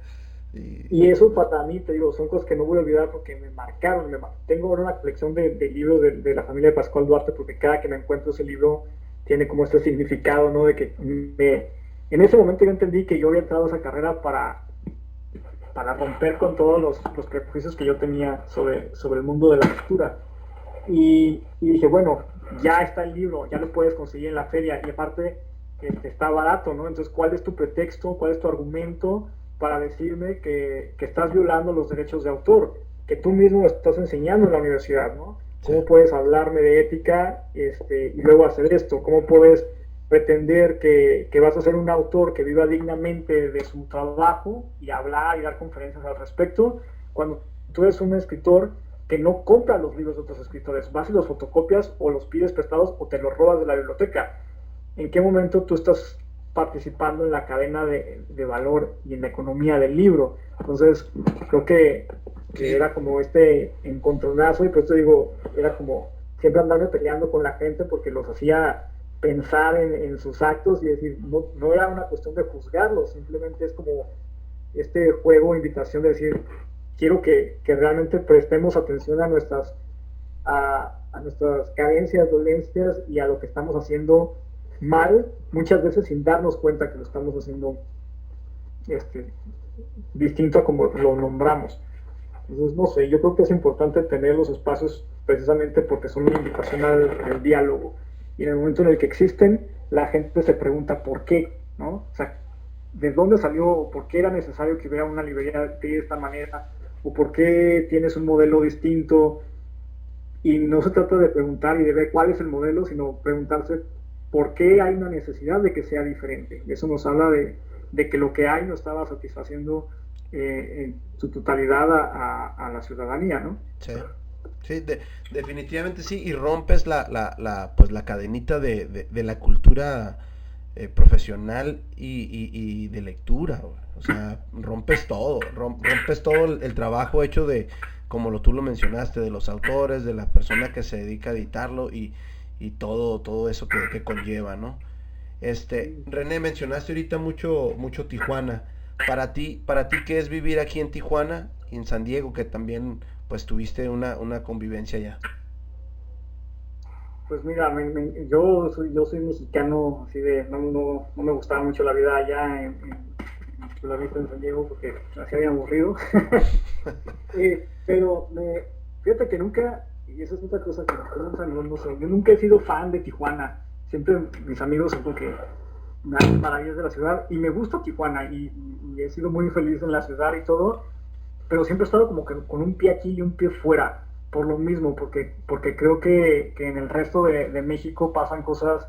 B: Y eso para mí, te digo, son cosas que no voy a olvidar porque me marcaron. Tengo ahora una colección de libros de la familia de Pascual Duarte, porque cada que me encuentro ese libro tiene como este significado, ¿no? De que en ese momento yo entendí que yo había entrado a esa carrera para romper con todos los prejuicios que yo tenía sobre el mundo de la lectura. Y dije, bueno, ya está el libro, ya lo puedes conseguir en la feria, y aparte está barato, ¿no? Entonces, ¿cuál es tu pretexto, cuál es tu argumento para decirme que estás violando los derechos de autor, que tú mismo estás enseñando en la universidad, ¿no? ¿Cómo
C: Sí.
B: puedes hablarme de ética y luego hacer esto? ¿Cómo puedes pretender que vas a ser un autor que viva dignamente de su trabajo y hablar y dar conferencias al respecto, cuando tú eres un escritor que no compra los libros de otros escritores, vas y los fotocopias o los pides prestados o te los robas de la biblioteca? ¿En qué momento tú estás participando en la cadena de valor y en la economía del libro? Entonces, creo que era como encontronazo, y por eso digo, era como siempre andarme peleando con la gente porque los hacía pensar en sus actos y decir, no era una cuestión de juzgarlos, simplemente es como este juego, invitación de decir, quiero que realmente prestemos atención a nuestras carencias, dolencias y a lo que estamos haciendo mal, muchas veces sin darnos cuenta que lo estamos haciendo distinto a como lo nombramos. Entonces, no sé, yo creo que es importante tener los espacios precisamente porque son una invitación al diálogo. Y en el momento en el que existen, la gente se pregunta por qué, ¿no? O sea, ¿de dónde salió? ¿Por qué era necesario que hubiera una librería de esta manera? ¿O por qué tienes un modelo distinto? Y no se trata de preguntar y de ver cuál es el modelo, sino preguntarse por qué hay una necesidad de que sea diferente. Y eso nos habla de que lo que hay no estaba satisfaciendo en su totalidad a la ciudadanía, ¿no?
C: Sí, sí, definitivamente sí, y rompes pues la cadenita de la cultura profesional y de lectura, güey. O sea, rompes todo, rompes todo el trabajo hecho de, como tú lo mencionaste, de los autores, de la persona que se dedica a editarlo y todo eso que conlleva, ¿no? René, mencionaste ahorita mucho Tijuana. Para ti, ¿qué es vivir aquí en Tijuana y en San Diego, que también pues tuviste una convivencia allá?
B: Pues mira, yo soy mexicano, así de, no me gustaba mucho la vida allá en la vida en San Diego porque me hacía bien aburrido. Pero fíjate que nunca, y esa es otra cosa que me preguntan, no sé, yo nunca he sido fan de Tijuana. Siempre mis amigos son porque me hacen maravillas de la ciudad y me gusta Tijuana y he sido muy feliz en la ciudad y todo, pero siempre he estado como que con un pie aquí y un pie fuera, por lo mismo, porque creo que en el resto de México pasan cosas,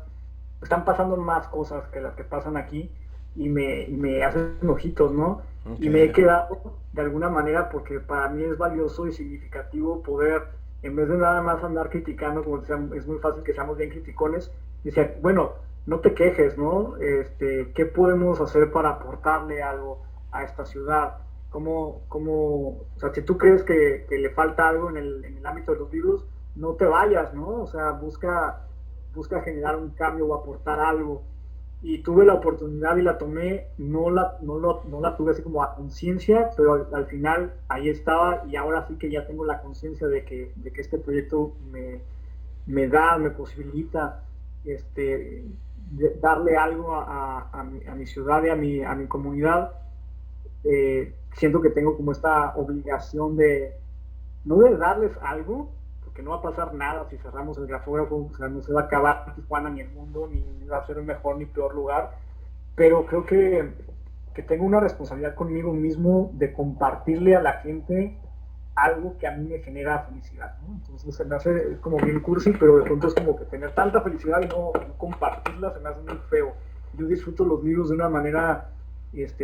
B: están pasando más cosas que las que pasan aquí, y me hacen ojitos, ¿no? Y me he
C: Ok.
B: quedado de alguna manera porque para mí es valioso y significativo poder, en vez de nada más andar criticando, como decía, es muy fácil que seamos bien criticones, decía, bueno, no te quejes, ¿no? ¿Qué podemos hacer para aportarle algo a esta ciudad? O sea, si tú crees que le falta algo en el ámbito de los libros, no te vayas, ¿no? O sea, busca generar un cambio o aportar algo. Y tuve la oportunidad y la tomé, no la tuve así como a conciencia, pero al final ahí estaba, y ahora sí que ya tengo la conciencia de que este proyecto me posibilita este, darle algo a mi ciudad y a mi comunidad. Siento que tengo como esta obligación no de darles algo, porque no va a pasar nada si cerramos el grafógrafo, o sea, no se va a acabar Tijuana ni el mundo, ni va a ser un mejor ni peor lugar, pero creo que tengo una responsabilidad conmigo mismo de compartirle a la gente algo que a mí me genera felicidad, ¿no? Entonces se me hace, es como bien cursi, pero de pronto es como que tener tanta felicidad y no compartirla se me hace muy feo. Yo disfruto los libros de una manera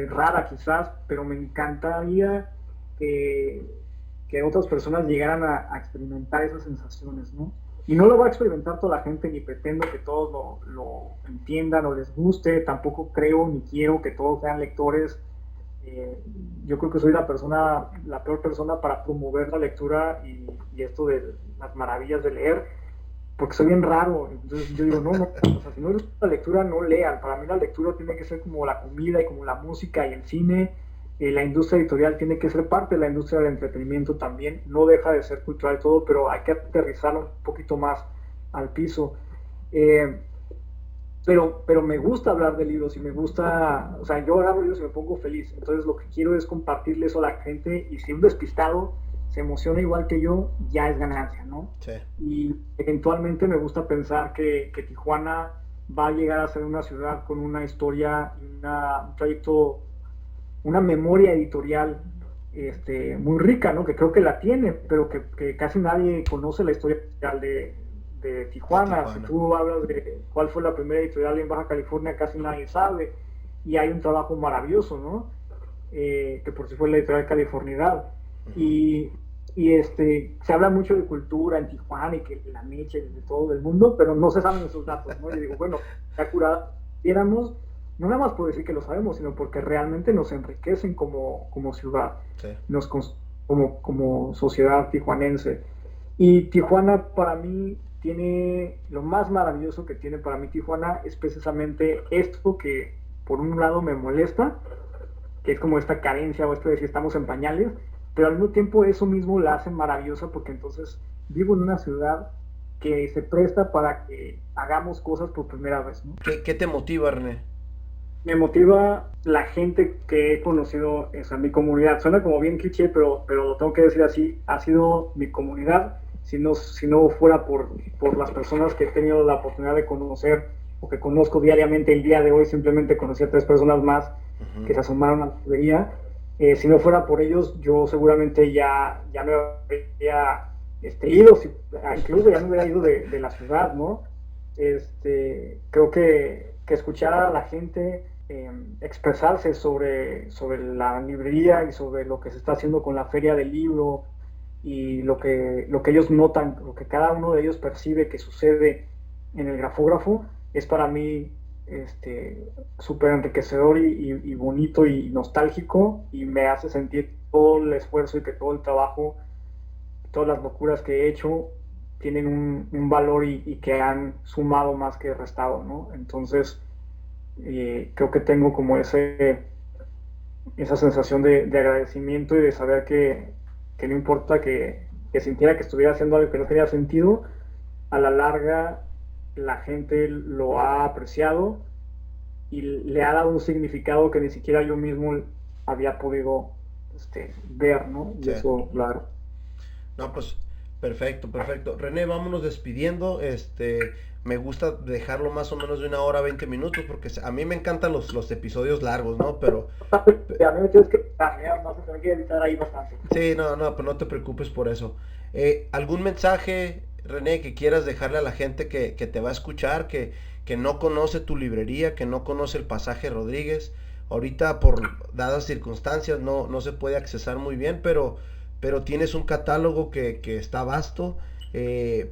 B: rara quizás, pero me encantaría que, que otras personas llegaran a experimentar esas sensaciones, ¿no? Y no lo va a experimentar toda la gente, ni pretendo que todos lo entiendan o les guste, tampoco creo ni quiero que todos sean lectores. eh, yo creo que soy la peor persona para promover la lectura y esto de las maravillas de leer, porque soy bien raro. Entonces yo digo, no, o sea, si no les gusta la lectura, no lean. Para mí la lectura tiene que ser como la comida y como la música y el cine. La industria editorial tiene que ser parte de la industria del entretenimiento también. No deja de ser cultural todo, pero hay que aterrizarlo un poquito más al piso. Eh, pero me gusta hablar de libros y me gusta, o sea, yo agarro libros y me pongo feliz. Entonces lo que quiero es compartirle eso a la gente, y si un despistado se emociona igual que yo, ya es ganancia, ¿no?
C: Sí.
B: Y eventualmente me gusta pensar que Tijuana va a llegar a ser una ciudad con una historia, un trayecto, una memoria editorial muy rica, ¿no? Que creo que la tiene, pero que casi nadie conoce la historia editorial de
C: De
B: Tijuana. Si
C: Tijuana.
B: tú hablas de cuál fue la primera editorial en Baja California, casi nadie sabe. Y hay un trabajo maravilloso, ¿no? Que por si fue la editorial Californidad.
C: Ujú.
B: Y se habla mucho de cultura en Tijuana y que la mecha y de todo el mundo, pero no se saben esos datos, ¿no? Yo digo, bueno, ya curada, viéramos, no nada más por decir que lo sabemos, sino porque realmente nos enriquecen como ciudad,
C: Sí.
B: nos como sociedad tijuanense. Y Tijuana para mí tiene, lo más maravilloso que tiene para mí Tijuana es precisamente esto que por un lado me molesta, que es como esta carencia o esto de si estamos en pañales, pero al mismo tiempo eso mismo la hace maravillosa porque entonces vivo en una ciudad que se presta para que hagamos cosas por primera vez, ¿no?
C: ¿Qué te motiva, René?
B: Me motiva la gente que he conocido, o sea, mi comunidad. Suena como bien cliché, pero lo tengo que decir así, ha sido mi comunidad. Si no fuera por las personas que he tenido la oportunidad de conocer o que conozco diariamente el día de hoy, simplemente conocí a 3 personas más
C: Ujú.
B: que se asomaron a la librería. Si no fuera por ellos, yo seguramente ya me habría ido, incluso ya me hubiera ido de la ciudad, ¿no? Creo que escuchar a la gente expresarse sobre la librería y sobre lo que se está haciendo con la feria del libro y lo que ellos notan, lo que cada uno de ellos percibe que sucede en el grafógrafo, es para mí súper enriquecedor y bonito y nostálgico, y me hace sentir todo el esfuerzo y que todo el trabajo, todas las locuras que he hecho tienen un valor y que han sumado más que restado, ¿no? Entonces, creo que tengo como esa sensación de agradecimiento y de saber que no importa que sintiera que estuviera haciendo algo que no tenía sentido, a la larga la gente lo ha apreciado y le ha dado un significado que ni siquiera yo mismo había podido ver, ¿no? Y
C: Sí.
B: eso, claro.
C: No, pues Perfecto, perfecto. René, vámonos despidiendo. Me gusta dejarlo más o menos de 1 hora 20 minutos porque a mí me encantan los episodios largos, ¿no? Pero
B: A mí me tienes que editar, no sé, tengo que editar ahí bastante.
C: sí, no, no, pues no te preocupes por eso. ¿Algún mensaje, René, que quieras dejarle a la gente que te va a escuchar, que no conoce tu librería, que no conoce el Pasaje Rodríguez? Ahorita por dadas circunstancias no se puede accesar muy bien, pero tienes un catálogo que está vasto.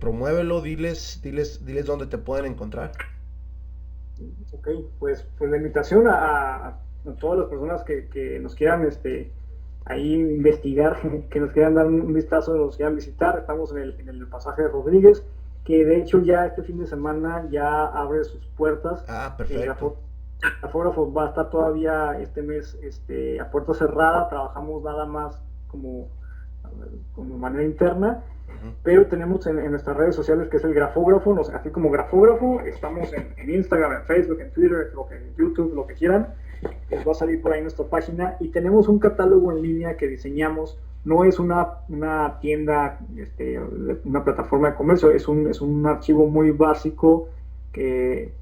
C: Promuévelo, diles dónde te pueden encontrar.
B: Ok, pues la invitación a todas las personas que nos quieran ahí investigar, que nos quieran dar un vistazo, nos quieran visitar. Estamos en el Pasaje de Rodríguez, que de hecho ya este fin de semana ya abre sus puertas.
C: Ah,
B: El
C: perfecto.
B: grafógrafo va a estar todavía este mes a puerta cerrada. Trabajamos nada más como manera interna,
C: Ujú.
B: pero tenemos en nuestras redes sociales, que es el grafógrafo, así como grafógrafo. Estamos en Instagram, en Facebook, en Twitter, en YouTube, lo que quieran. Les va a salir por ahí nuestra página, y tenemos un catálogo en línea que diseñamos. No es una tienda, una plataforma de comercio, es un archivo muy básico que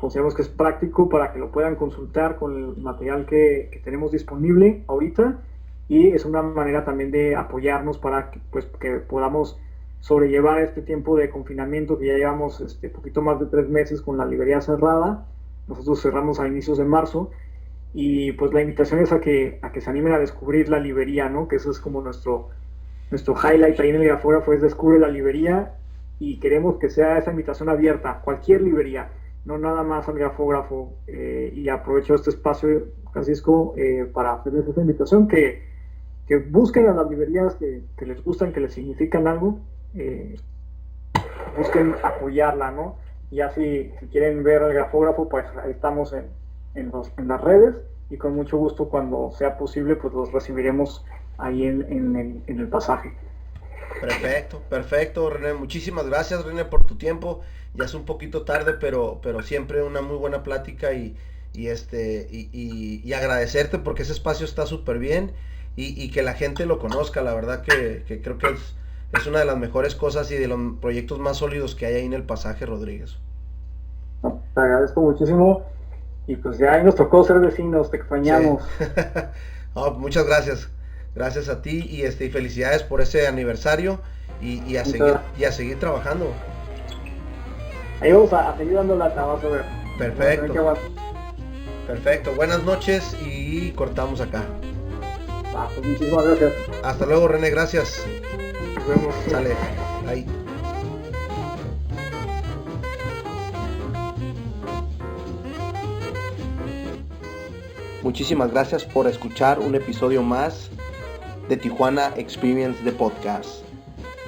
B: consideramos que es práctico para que lo puedan consultar con el material que tenemos disponible ahorita, y es una manera también de apoyarnos para que podamos sobrellevar este tiempo de confinamiento, que ya llevamos poquito más de 3 meses con la librería cerrada. Nosotros cerramos a inicios de marzo, y pues la invitación es a que se animen a descubrir la librería, ¿no? Que eso es como nuestro highlight ahí en el grafógrafo, es descubre la librería, y queremos que sea esa invitación abierta, cualquier librería, no nada más al grafógrafo. Y aprovecho este espacio, Francisco, para hacerles esa invitación, que busquen a las librerías que les gustan, que les significan algo, busquen apoyarla, ¿no? Y así, si quieren ver al grafógrafo, pues ahí estamos en las redes, y con mucho gusto, cuando sea posible, pues los recibiremos ahí en el pasaje.
C: Perfecto, perfecto, René. Muchísimas gracias, René, por tu tiempo. Ya es un poquito tarde, pero siempre una muy buena plática y agradecerte porque ese espacio está súper bien y que la gente lo conozca. La verdad que creo que es una de las mejores cosas y de los proyectos más sólidos que hay ahí en el Pasaje Rodríguez.
B: No, te agradezco muchísimo, y pues ya ahí nos tocó ser vecinos, te
C: Sí.
B: extrañamos.
C: No, muchas gracias. Gracias a ti y felicidades por ese aniversario y a seguir trabajando.
B: Ahí vamos a seguir dando la vas a ver.
C: Perfecto. Perfecto. Buenas noches y cortamos acá.
B: Pues muchísimas gracias.
C: Hasta luego, René. Gracias.
B: Nos vemos.
C: Sale. Ahí.
A: Muchísimas gracias por escuchar un episodio más de Tijuana Experience de Podcast.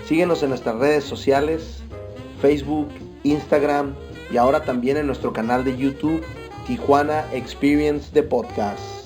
A: Síguenos en nuestras redes sociales, Facebook, Instagram, y ahora también en nuestro canal de YouTube, Tijuana Experience de Podcast.